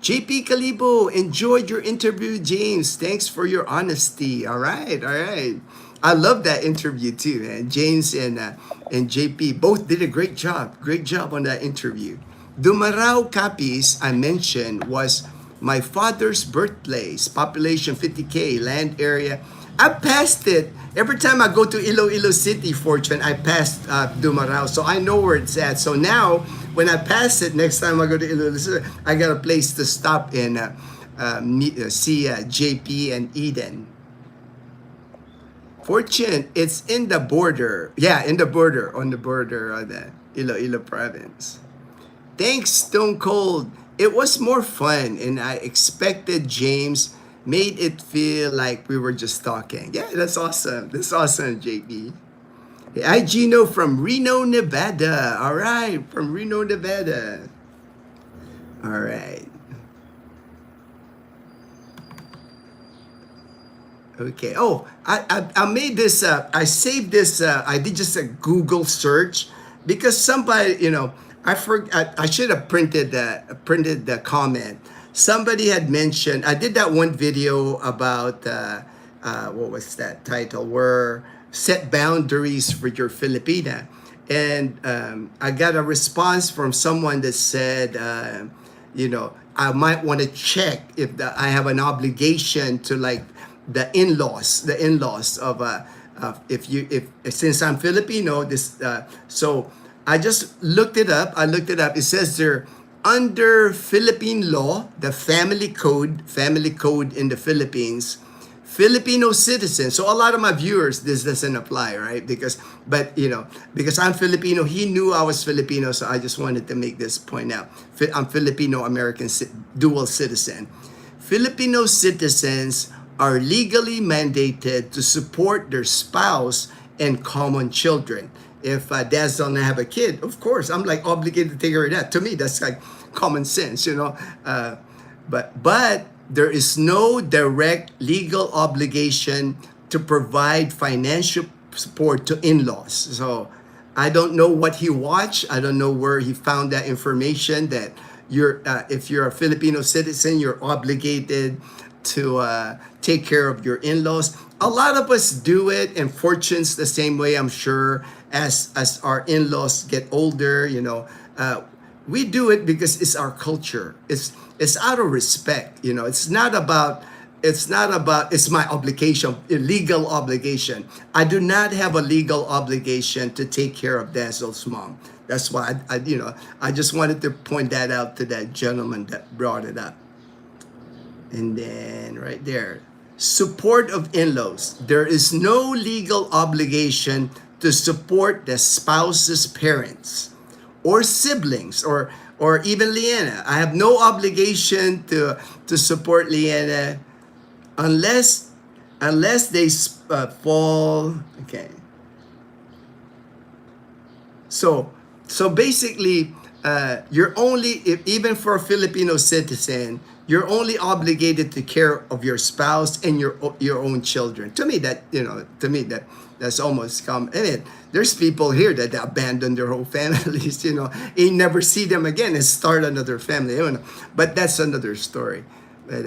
JP Calibo, enjoyed your interview, James. Thanks for your honesty. All right, all right. I love that interview too, man. James and JP both did a great job. Great job on that interview. Dumarao Capiz, I mentioned, was my father's birthplace, population 50K, land area. I passed it. Every time I go to Iloilo City, Fortune, I passed Dumarao. So I know where it's at. So now, when I pass it, next time I go to Iloilo City, I got a place to stop and see JP and Eden. Fortune, it's in the border. Yeah, in the border, on the border of the Iloilo province. Thanks, Stone Cold. It was more fun, and I expected James made it feel like we were just talking. Yeah, that's awesome. That's awesome, JP. Hi, Gino from Reno, Nevada. All right, from Reno, Nevada. All right. Okay. Oh, I made this. I saved this. I did just a Google search because somebody, I forgot. I should have printed the comment. Somebody had mentioned. I did that one video about what was that title? Where set boundaries for your Filipina, and I got a response from someone that said, I might want to check if I have an obligation to like the in-laws of if since I'm Filipino, so I just looked it up. It says there under Philippine law, the family code in the Philippines, Filipino citizens. So a lot of my viewers, this doesn't apply, right? Because I'm Filipino, he knew I was Filipino, so I just wanted to make this point out. I'm Filipino American dual citizen. Filipino citizens are legally mandated to support their spouse and common children. If dads don't have a kid, of course, I'm like obligated to take care of that. To me, that's like common sense, But there is no direct legal obligation to provide financial support to in-laws. So I don't know what he watched. I don't know where he found that information that if you're a Filipino citizen, you're obligated to take care of your in-laws. A lot of us do it, and Fortune's the same way, I'm sure, as our in-laws get older, we do it because it's our culture. It's out of respect, It's not about it's my obligation, a legal obligation. I do not have a legal obligation to take care of Dazzle's mom. That's why I just wanted to point that out to that gentleman that brought it up. And then right there, support of in-laws. There is no legal obligation to support the spouse's parents or siblings or even Leanna. I have no obligation to support Leanna unless they fall. Okay. So basically, you're only even for a Filipino citizen, you're only obligated to care of your spouse and your own children. To me, that's almost common. I mean, there's people here that abandon their whole families, and never see them again and start another family. But that's another story. But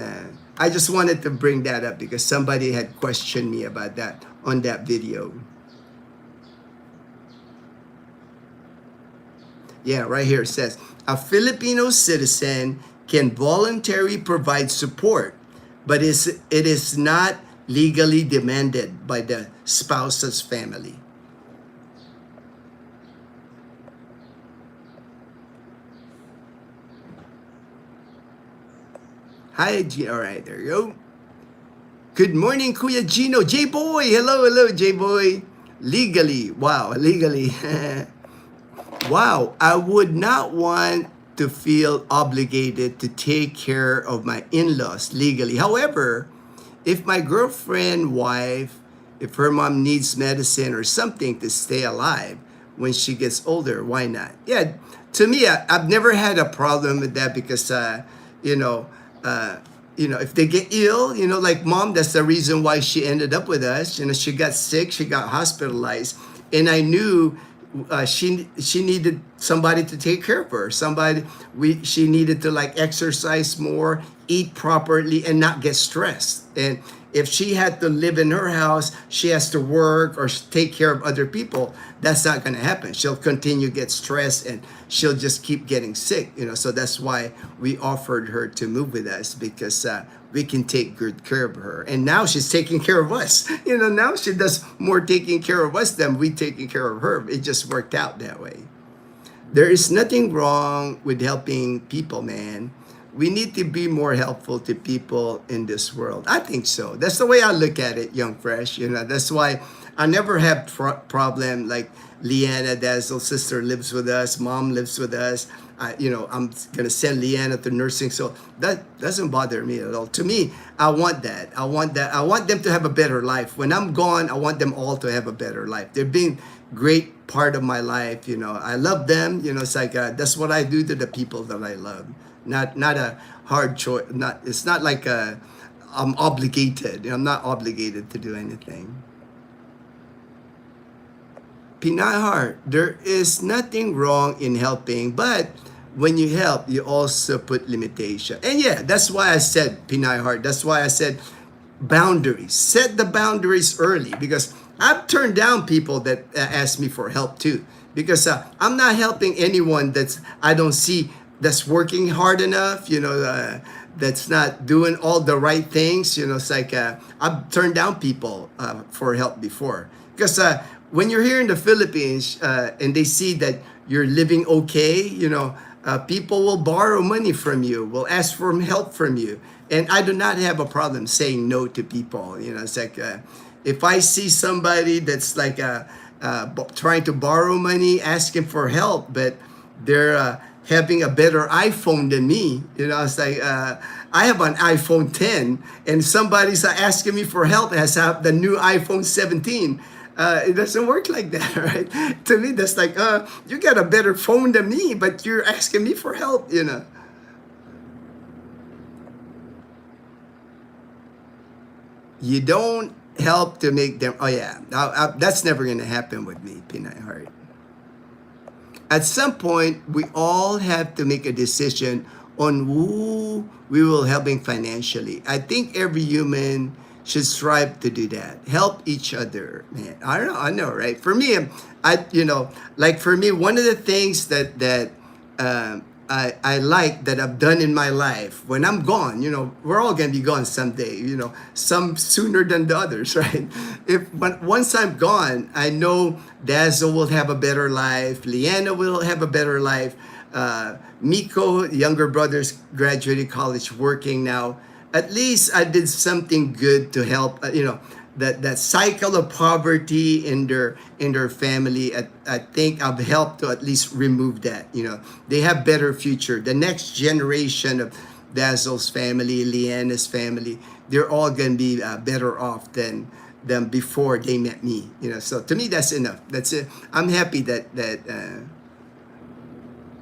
I just wanted to bring that up because somebody had questioned me about that on that video. Yeah, right here it says, a Filipino citizen can voluntarily provide support, but it is not legally demanded by the spouse's family. Hi, all right, there you go. Good morning, Kuya Gino. J-Boy, hello, J-Boy. Legally, wow, legally. Wow, I would not want to feel obligated to take care of my in-laws legally. However, if my girlfriend, wife, if her mom needs medicine or something to stay alive when she gets older, why not? Yeah, to me, I've never had a problem with that because, you know, uh, if they get ill, like mom, that's the reason why she ended up with us. She got sick, she got hospitalized, and I knew she needed somebody to take care of her. She needed to like exercise more, eat properly, and not get stressed. And if she had to live in her house, she has to work or take care of other people. That's not going to happen. She'll continue to get stressed and she'll just keep getting sick. So that's why we offered her to move with us because we can take good care of her. And now she's taking care of us. Now she does more taking care of us than we taking care of her. It just worked out that way. There is nothing wrong with helping people, man. We need to be more helpful to people in this world. I think so. That's the way I look at it, Young Fresh. That's why I never have problem like Leanna, Dazzle's sister, lives with us. Mom lives with us. I'm gonna send Leanna to nursing, so that doesn't bother me at all. To me, I want that. I want them to have a better life. When I'm gone, I want them all to have a better life. They've been great part of my life. I love them. It's like that's what I do to the people that I love. Not a hard choice. It's not like I'm obligated. I'm not obligated to do anything. Pinay Heart, there is nothing wrong in helping, but when you help, you also put limitation. And yeah, that's why I said Pinay Heart. That's why I said boundaries. Set the boundaries early because I've turned down people that ask me for help too. Because I'm not helping anyone I don't see that's working hard enough, that's not doing all the right things. It's like I've turned down people for help before. Because when you're here in the Philippines and they see that you're living okay, people will borrow money from you, will ask for help from you. And I do not have a problem saying no to people. It's like if I see somebody that's like trying to borrow money, asking for help, but they're having a better iPhone than me. It's like I have an iPhone 10 and somebody's asking me for help has the new iPhone 17. It doesn't work like that, right? To me, that's like, you got a better phone than me, but you're asking me for help, You don't help to make them, oh yeah, that's never going to happen with me, Pinay Heart. At some point, we all have to make a decision on who we will helping financially. I think every human should strive to do that. Help each other, man. I know, right? For me, like for me, one of the things that I like that I've done in my life when I'm gone, we're all gonna be gone someday, some sooner than the others, right? But once I'm gone, I know Dazzle will have a better life, Leanna will have a better life, Miko, younger brother's graduated college, working now. At least I did something good to help, that cycle of poverty in their family. I think I've helped to at least remove that. They have better future. The next generation of Dazzle's family, Leanna's family, they're all gonna be better off than before they met me. So to me, that's enough. That's it. I'm happy that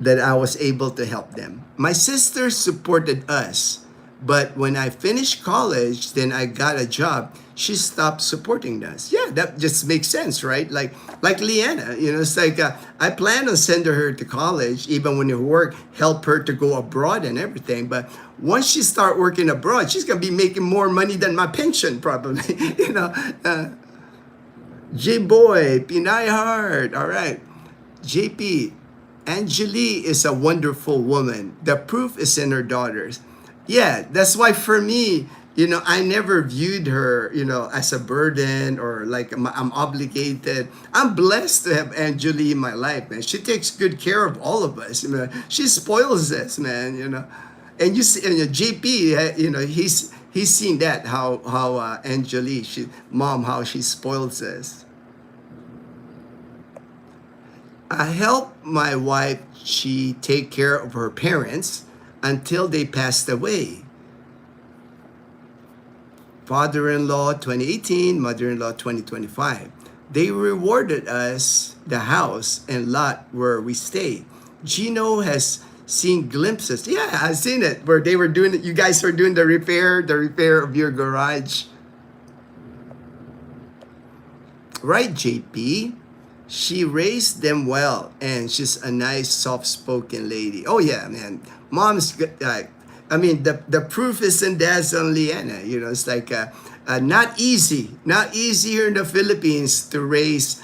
I was able to help them. My sister supported us. But when I finished college, then I got a job. She stopped supporting us. Yeah, that just makes sense, right? Like Leanna, it's like I plan on sending her to college, even when you work, help her to go abroad and everything. But once she start working abroad, she's gonna be making more money than my pension probably. J Boy, Pinay Heart, all right. JP, Angeli is a wonderful woman. The proof is in her daughters. Yeah, that's why for me, I never viewed her, as a burden or like I'm obligated. I'm blessed to have Angeli in my life, man. She takes good care of all of us. She spoils us, man. And you see, and JP, he's seen that how Angeli, how she spoils us. I helped my wife, she take care of her parents until they passed away. Father-in-law 2018, mother-in-law 2025. They rewarded us the house and lot where we stay. Gino has seen glimpses. Yeah, I've seen it where they were doing it. You guys were doing the repair of your garage. Right, JP? She raised them well, and she's a nice, soft-spoken lady. Oh yeah, man. Mom's good. I mean, the proof is in Daz and Leanna. You know, it's like not easy here in the Philippines to raise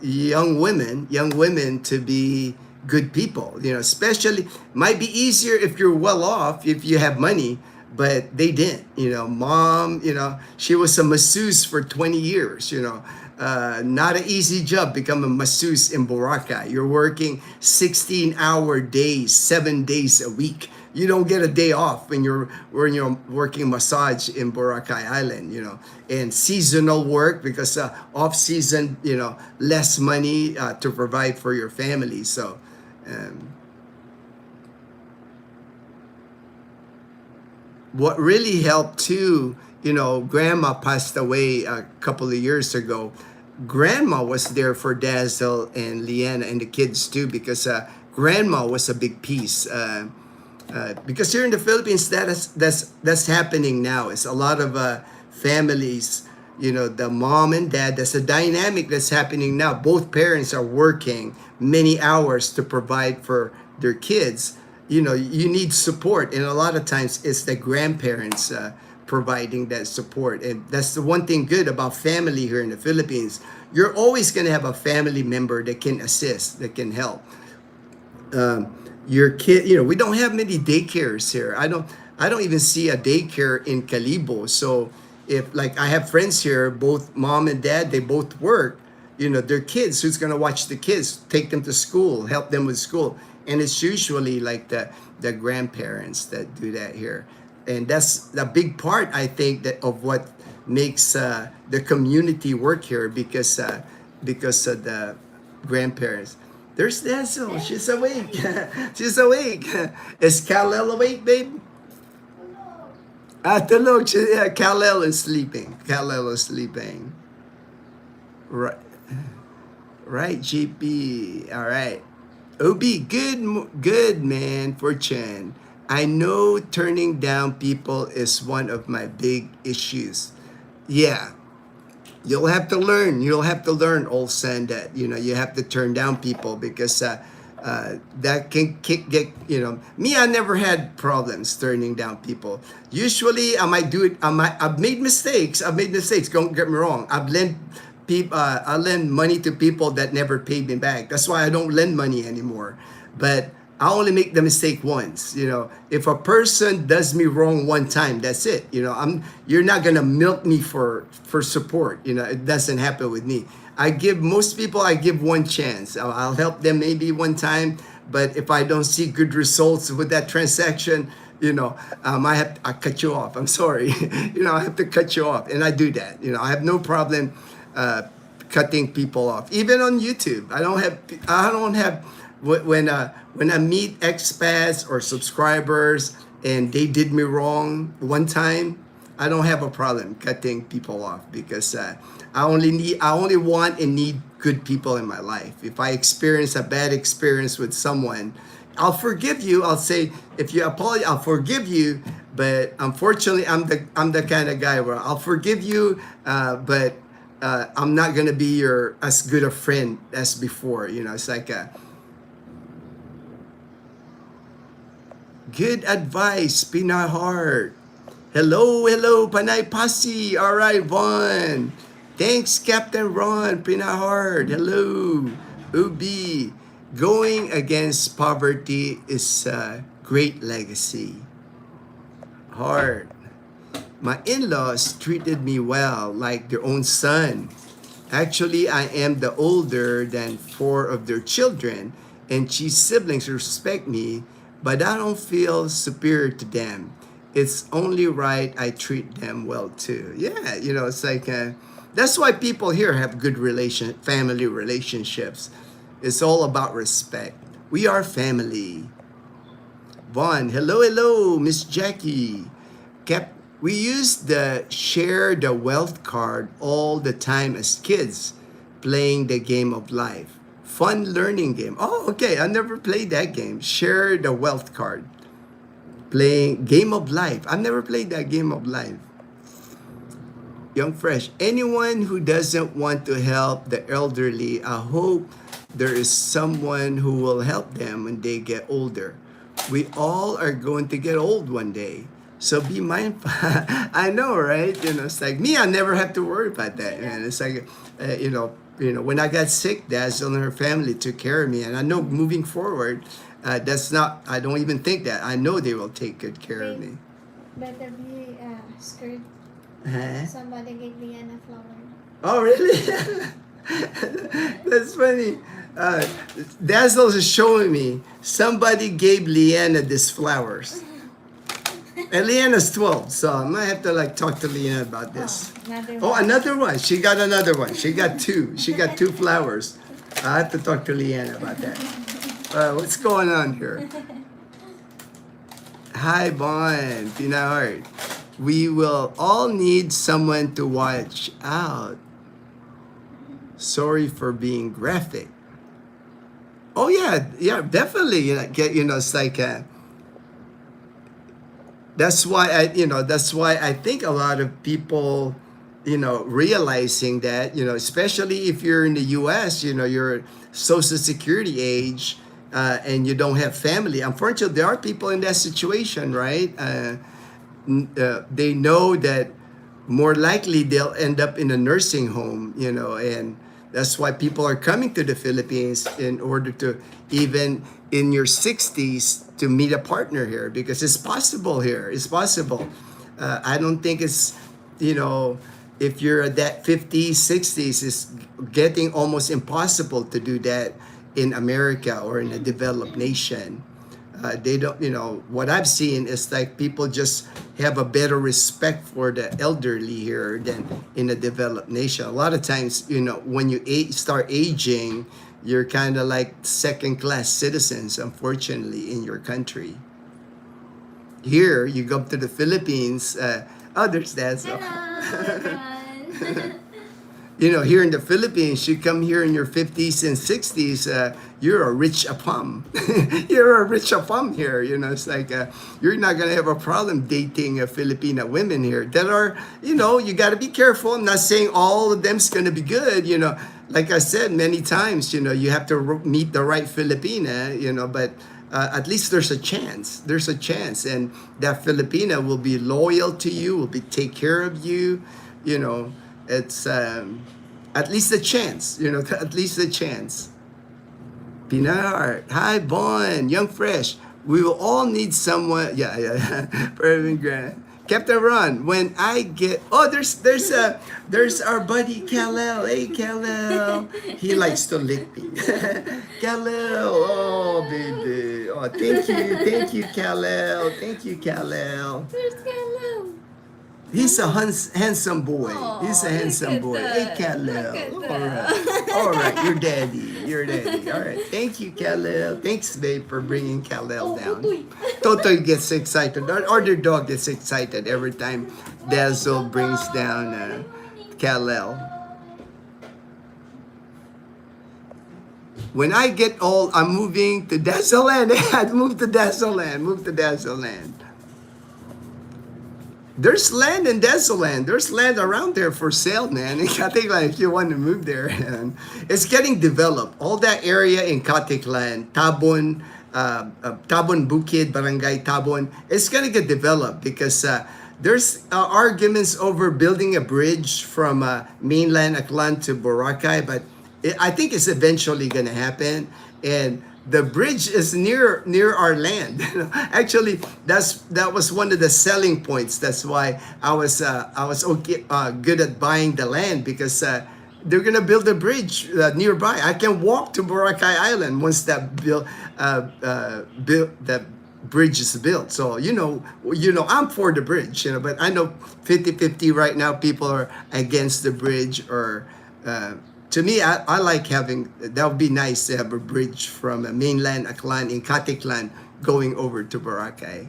young women to be good people. You know, especially might be easier if you're well off, if you have money, but they didn't. You know, mom. You know, she was a masseuse for 20 years. You know. Not an easy job, become a masseuse in Boracay. You're working 16-hour days, 7 days a week. You don't get a day off when you're working massage in Boracay Island, you know. And seasonal work because off season, you know, less money to provide for your family. So what really helped too, you know, grandma passed away a couple of years ago. Grandma was there for Dazzle and Leanna and the kids too, because grandma was a big piece. Because here in the Philippines, that's happening now. It's a lot of families, you know, the mom and dad. That's a dynamic that's happening now. Both parents are working many hours to provide for their kids. You know, you need support, and a lot of times it's the grandparents providing that support. And that's the one thing good about family here in the Philippines. You're always going to have a family member that can assist, that can help. Your kid, you know, we don't have many daycares here. I don't even see a daycare in Calibo. So if, like, I have friends here, both mom and dad, they both work, you know, their kids, who's going to watch the kids, take them to school, help them with school. And it's usually like the grandparents that do that here. And that's a big part, I think, that of what makes the community work here, because of the grandparents. There's Dazzle. She's awake. She's awake. Is Kal-El awake, babe? Tulog. Yeah, Kal-El is sleeping. Kal-El is sleeping. Right. Right, GP. All right. Obi, good man, Fortune. I know turning down people is one of my big issues. Yeah, you'll have to learn. You'll have to learn, Olsen, that, you know, you have to turn down people, because that can get, you know, me, I never had problems turning down people. Usually I might do it. I've made mistakes. Don't get me wrong. I lend money to people that never paid me back. That's why I don't lend money anymore. But I only make the mistake once. You know, if a person does me wrong one time, that's it. You know, you're not gonna milk me for support. You know, it doesn't happen with me. I give most people, I give one chance. I'll help them maybe one time, but if I don't see good results with that transaction, you know, I cut you off. I'm sorry. You know, I have to cut you off, and I do that. You know, I have no problem cutting people off, even on YouTube. I don't have when I meet expats or subscribers and they did me wrong one time, I don't have a problem cutting people off, because I only want and need good people in my life. If I experience a bad experience with someone, I'll forgive you. I'll say, if you apologize, I'll forgive you. But unfortunately, I'm the kind of guy where I'll forgive you, but I'm not gonna be as good a friend as before. You know, it's like good advice, Pinay Heart. Hello, Panay Pasi. All right, Vaughn. Thanks, Captain Ron, Pinay Heart. Hello, Ubi. Going against poverty is a great legacy. Heart. My in-laws treated me well, like their own son. Actually, I am the older than 4 of their children, and Chi's siblings respect me, but I don't feel superior to them. It's only right I treat them well too. Yeah, you know, it's like that's why people here have good family relationships. It's all about respect. We are family. Vaughn, hello, Miss Jackie. We used the share the wealth card all the time as kids, playing the game of life. Fun learning game. Oh, okay. I never played that game. Share the wealth card. Playing game of life. I've never played that game of life. Young Fresh. Anyone who doesn't want to help the elderly, I hope there is someone who will help them when they get older. We all are going to get old one day. So be mindful. I know, right? It's like me, I never have to worry about that. And it's like, when I got sick, Dazzle and her family took care of me. And I know moving forward, I don't even think that. I know they will take good care of me. Better be skirt. Somebody gave me a flower. Oh, really? That's funny. Dazzle is showing me somebody gave Leanna these flowers. And Leanna's 12, so I might have to talk to Leanna about this. Another one. She got another one. She got two. She got 2 flowers. I have to talk to Leanna about that. What's going on here? Hi, Bon. Pinahart. We will all need someone to watch out. Sorry for being graphic. Oh yeah, definitely. It's like that's why I think a lot of people, realizing that, especially if you're in the U.S., you're Social Security age, and you don't have family. Unfortunately, there are people in that situation, right? They know that more likely they'll end up in a nursing home, and that's why people are coming to the Philippines in order to, even in your 60s, to meet a partner here, because it's possible here. It's possible. I don't think it's, if you're at that 50s, 60s, it's getting almost impossible to do that in America or in a developed nation. They don't, what I've seen is like people just have a better respect for the elderly here than in a developed nation. A lot of times, when you start aging, you're kind of like second-class citizens, unfortunately, in your country. Here, you go to the Philippines. There's that. So. Here in the Philippines, you come here in your 50s and 60s, you're a rich apam. You're a rich apam here. It's like you're not going to have a problem dating Filipina women here that are, you got to be careful. I'm not saying all of them's going to be good. Like I said many times, you have to meet the right Filipina, but at least there's a chance. There's a chance. And that Filipina will be loyal to you, will take care of you, It's at least a chance, at least a chance. Pinar, hi, Bon, Young Fresh. We will all need someone. Yeah. Perfect, Grant. Captain Ron, when I get there's our buddy Kal-El. Hey, Kal-El. He likes to lick me. Kal-El, oh baby. Oh, thank you, Kal-El. Thank you, Kal-El. Where's Kal-El? He's a handsome boy. He's a handsome boy. Hey, Kal-El. All right. You're daddy. All right. Thank you, Kal-El. Thanks, babe, for bringing Kal-El down. Totoy gets excited. Or their dog gets excited every time Dazzle brings down Kal-El. When I get old, I'm moving to Dazzle Land. Move to Dazzle Land. There's land in Dazzle Land. There's land around there for sale, man. In Katiklan, if you want to move there. And it's getting developed. All that area in Katiklan, Tabon, Bukid, Barangay Tabon, it's going to get developed because there's arguments over building a bridge from mainland Aklan to Boracay, but I think it's eventually going to happen. And the bridge is near our land. Actually, that was one of the selling points. That's why I was good at buying the land, because they're gonna build a bridge nearby. I can walk to Boracay Island once that that bridge is built. So I'm for the bridge, but I know 50-50 right now. People are against the bridge or to me, I like having, that would be nice to have a bridge from mainland Aklan in Katiklan going over to Boracay.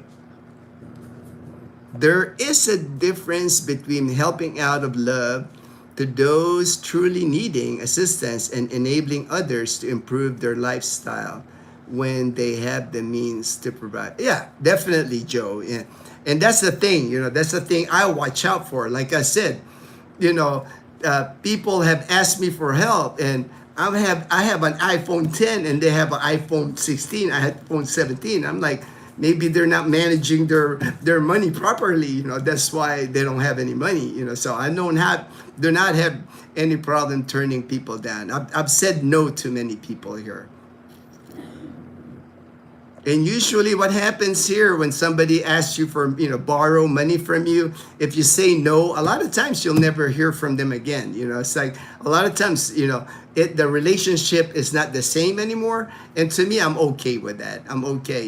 There is a difference between helping out of love to those truly needing assistance and enabling others to improve their lifestyle when they have the means to provide. Yeah, definitely, Joe. Yeah. And that's the thing, that's the thing I watch out for. Like I said, people have asked me for help, and I have an iPhone 10 and they have an iPhone 16. I had iPhone 17. I'm like, maybe they're not managing their money properly. That's why they don't have any money. So I do not have any problem turning people down. I've said no to many people here. And usually what happens here when somebody asks you for, borrow money from you, if you say no, a lot of times you'll never hear from them again. It's like a lot of times, the relationship is not the same anymore. And to me, I'm okay with that. I'm okay.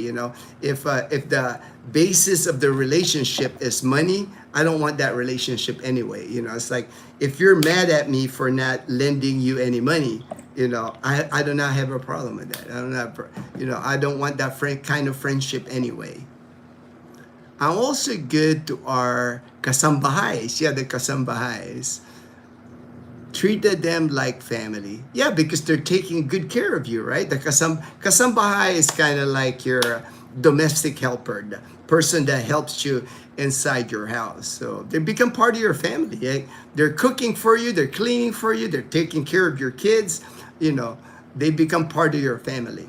If the basis of the relationship is money, I don't want that relationship anyway. It's like, if you're mad at me for not lending you any money, I do not have a problem with that. I don't want that kind of friendship anyway. I'm also good to our kasambahays. Yeah, the kasambahays. Treated them like family. Yeah, because they're taking good care of you, right? The kasambahay is kind of like your domestic helper, the person that helps you inside your house. So they become part of your family. Eh? They're cooking for you, they're cleaning for you, they're taking care of your kids. They become part of your family.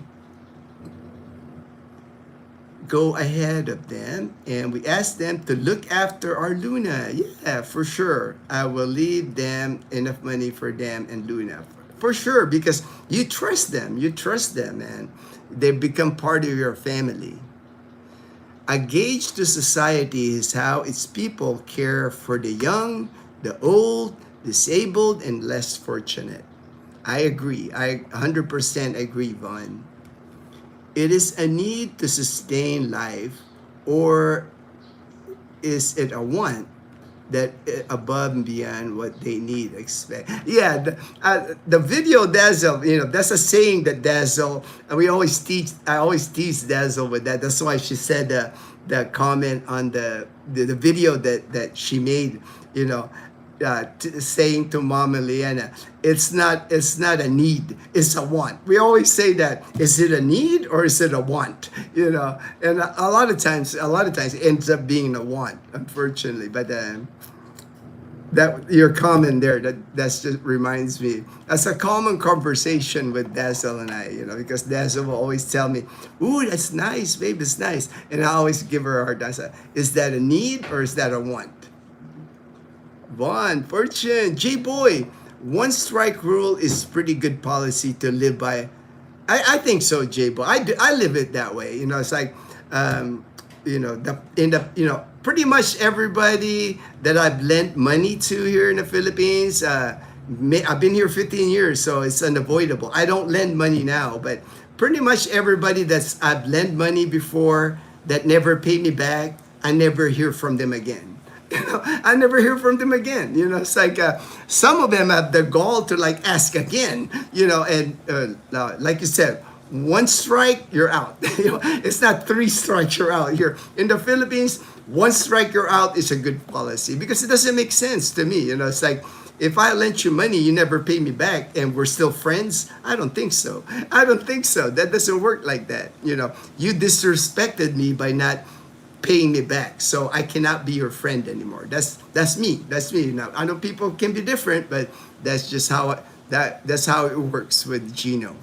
Go ahead of them, and we ask them to look after our Luna. Yeah, for sure. I will leave them enough money for them and Luna. For sure, because you trust them. You trust them, and they become part of your family. A gauge to society is how its people care for the young, the old, disabled, and less fortunate. I agree. I 100% agree, Vaughn. It is a need to sustain life, or is it a want that above and beyond what they need, expect? Yeah, the video Dazzle, that's a saying that Dazzle, and I always tease Dazzle with that. That's why she said the comment on the video that she made, saying to Mom and Leanna, it's not a need, it's a want. We always say that. Is it a need or is it a want? And a lot of times it ends up being a want, unfortunately. But that your comment there, that just reminds me. That's a common conversation with Dazzle and I, because Dazzle will always tell me, "Ooh, that's nice, babe, it's nice," and I always give her a hard time. Is that a need or is that a want? Vaughn, Fortune, J-Boy, one strike rule is pretty good policy to live by. I think so, J-Boy. I live it that way. It's like, pretty much everybody that I've lent money to here in the Philippines, I've been here 15 years, so it's unavoidable. I don't lend money now, but pretty much everybody I've lent money before that never paid me back, I never hear from them again. I never hear from them again. It's like some of them have the gall to ask again. And like you said, one strike, you're out. It's not 3 strikes, you're out. Here in the Philippines, 1 strike, you're out is a good policy because it doesn't make sense to me. It's like, if I lent you money, you never pay me back, and we're still friends? I don't think so. That doesn't work like that. You disrespected me by not paying me back, so I cannot be your friend anymore. That's me. Now I know people can be different, but that's just how that's how it works with Gino.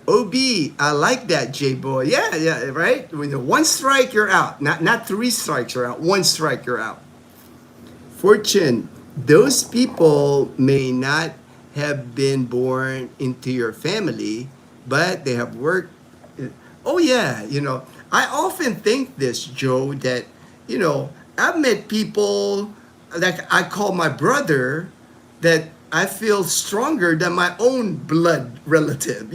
OB, I like that, J-Boy. Yeah, right. With 1 strike, you're out. Not 3 strikes, you're out. 1 strike, you're out. Fortune, those people may not have been born into your family, but they have worked. Oh yeah, I often think this, Joe, that, I've met people that I call my brother that I feel stronger than my own blood relative.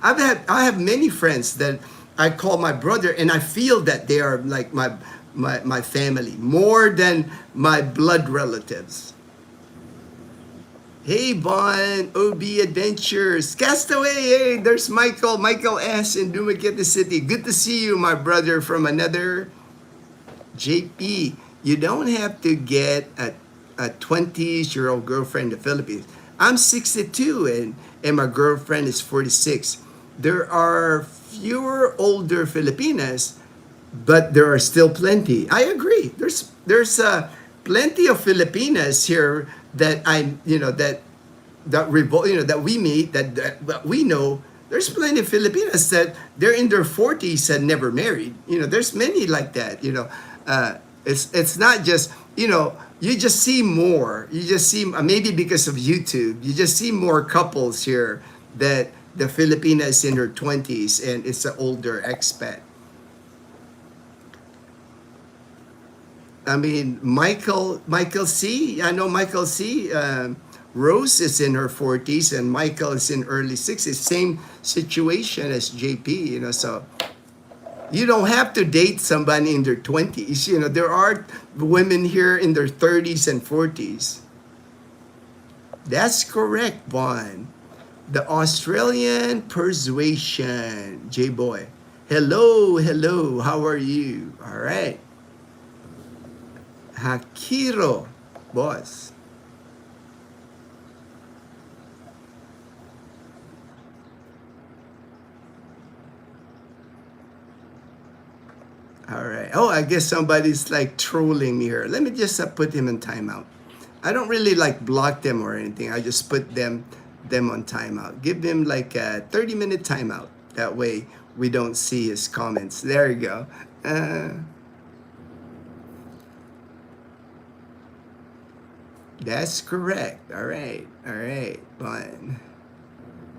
I have many friends that I call my brother, and I feel that they are like my family more than my blood relatives. Hey, Bon, OB Adventures, Castaway. Hey, there's Michael S. in Dumaguete City. Good to see you, my brother from another JP. You don't have to get a 20-year-old girlfriend in the Philippines. I'm 62 and my girlfriend is 46. There are fewer older Filipinas, but there are still plenty. I agree. There's plenty of Filipinas here that that we meet that we know. There's plenty of Filipinas that they're in their 40s and never married. There's many like that. It's not just you just see more. You just see maybe because of YouTube. You just see more couples here that the Filipina is in her 20s and it's an older expat. I mean, Michael C. I know Michael C. Rose is in her 40s and Michael is in early 60s. Same situation as JP, so you don't have to date somebody in their 20s. There are women here in their 30s and 40s. That's correct, Vaughn. The Australian persuasion, J-Boy. Hello, how are you? All right. Hakiro, boss. All right. Oh, I guess somebody's like trolling me here. Let me just put him in timeout. I don't really like block them or anything. I just put them on timeout. Give them like a 30-minute timeout. That way we don't see his comments. There you go. That's correct. All right. Fine.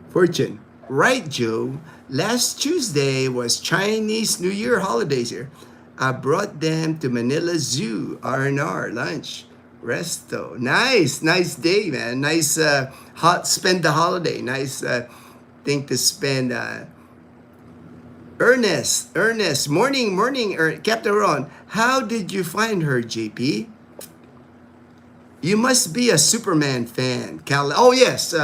Fortune. Right, Joe. Last Tuesday was Chinese New Year holidays here. I brought them to Manila Zoo, R&R, lunch, resto. Nice day, man. Nice spend the holiday. Nice thing to spend. Ernest, morning, Captain Ron. How did you find her, JP? You must be a Superman fan, Cal. Oh yes,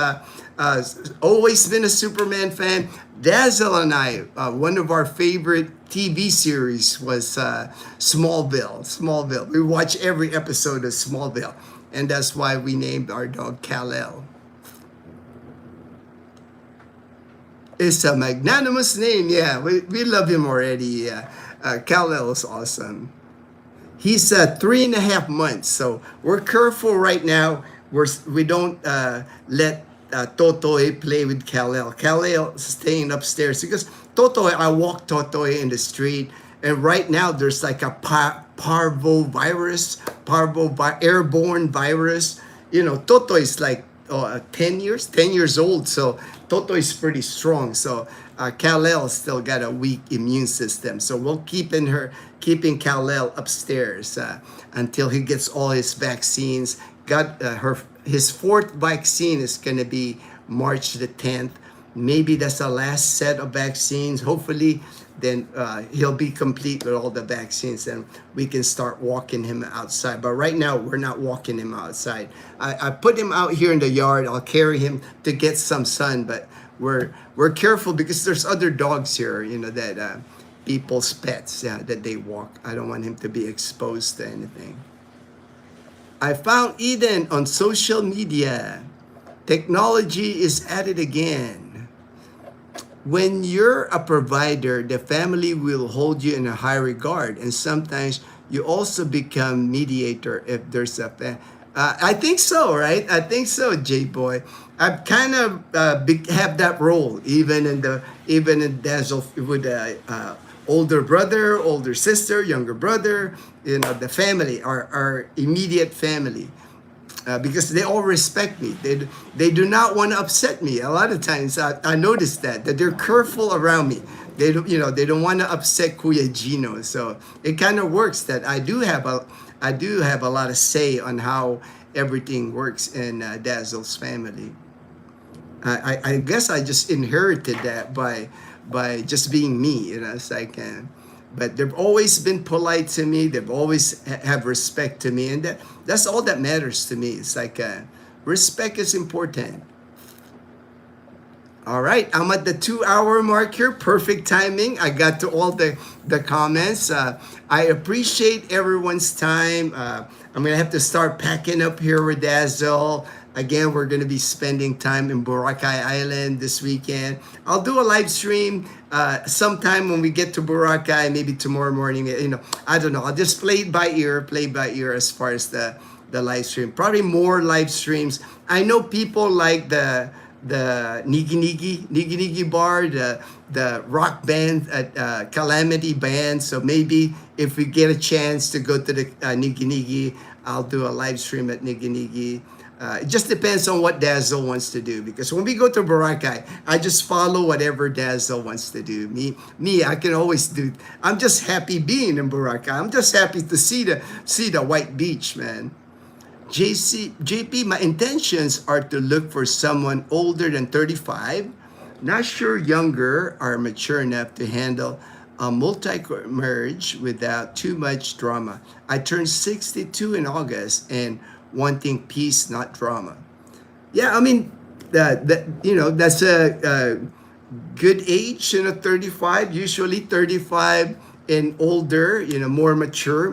always been a Superman fan. Dazzle and I, one of our favorite TV series was Smallville. We watch every episode of Smallville, and that's why we named our dog Kal-El. It's a magnanimous name. Yeah, we love him already. Kal-El is awesome. He's 3.5 months, so we're careful right now. We don't let Totoy play with Kal-El. Kal-El is staying upstairs because Totoy, I walk Totoy in the street, and right now there's like a airborne virus. Totoy is like 10 years old, so Totoy is pretty strong. So Kal-El still got a weak immune system, so we'll keeping Kal-El upstairs until he gets all his vaccines. His 4th vaccine is gonna be March the 10th. Maybe that's the last set of vaccines. Hopefully, then he'll be complete with all the vaccines, and we can start walking him outside. But right now, we're not walking him outside. I put him out here in the yard. I'll carry him to get some sun, but we're careful because there's other dogs here, that people's pets that they walk. I don't want him to be exposed to anything. I found Eden on social media. Technology is at it again. When you're a provider, the family will hold you in a high regard, and sometimes you also become mediator if there's a I think so, right? I think so, J-Boy. I've kind of have that role, even in Dazzle with older brother, older sister, younger brother, the family, our immediate family. Because they all respect me. They do not want to upset me. A lot of times I notice that they're careful around me. They don't want to upset Kuya Gino. So it kind of works that I do have a lot of say on how everything works in Dazzle's family. I guess I just inherited that by just being me. It's like. But they've always been polite to me. They've always have respect to me, and that's all that matters to me. It's like Respect is important. All right, I'm at the 2 hour mark here. Perfect timing. I got to all the comments. I appreciate everyone's time. I'm gonna have to start packing up here with Dazzle. Again, we're gonna be spending time in Boracay Island this weekend. I'll do a live stream sometime when we get to Boracay, maybe tomorrow morning. I don't know. I'll just play it by ear as far as the live stream. Probably more live streams. I know people like the Nigi bar, the rock band at Calamity Band. So maybe if we get a chance to go to the Nigi, I'll do a live stream at Nigi. It just depends on what Dazzle wants to do, because when we go to Boracay, I just follow whatever Dazzle wants to do. Me, I can always do. I'm just happy being in Boracay. I'm just happy to see the white beach, man. JP, my intentions are to look for someone older than 35, not sure younger or mature enough to handle a multi-marriage without too much drama. I turned 62 in August and wanting peace, not drama. Yeah, I mean, that's a good age, 35, usually 35 and older, more mature.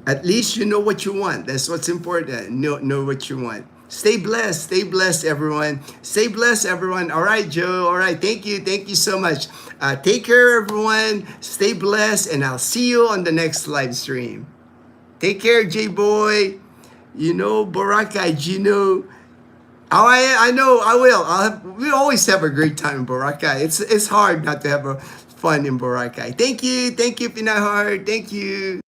At least you know what you want. That's what's important. Know what you want. Stay blessed, everyone. Stay blessed, everyone. All right, Joe. All right, thank you so much. Take care, everyone. Stay blessed, and I'll see you on the next live stream. Take care, J-Boy. Boracay, Gino. Oh, I know. I will. We always have a great time in Boracay. It's hard not to have a fun in Boracay. Thank you, Pinahard. Thank you.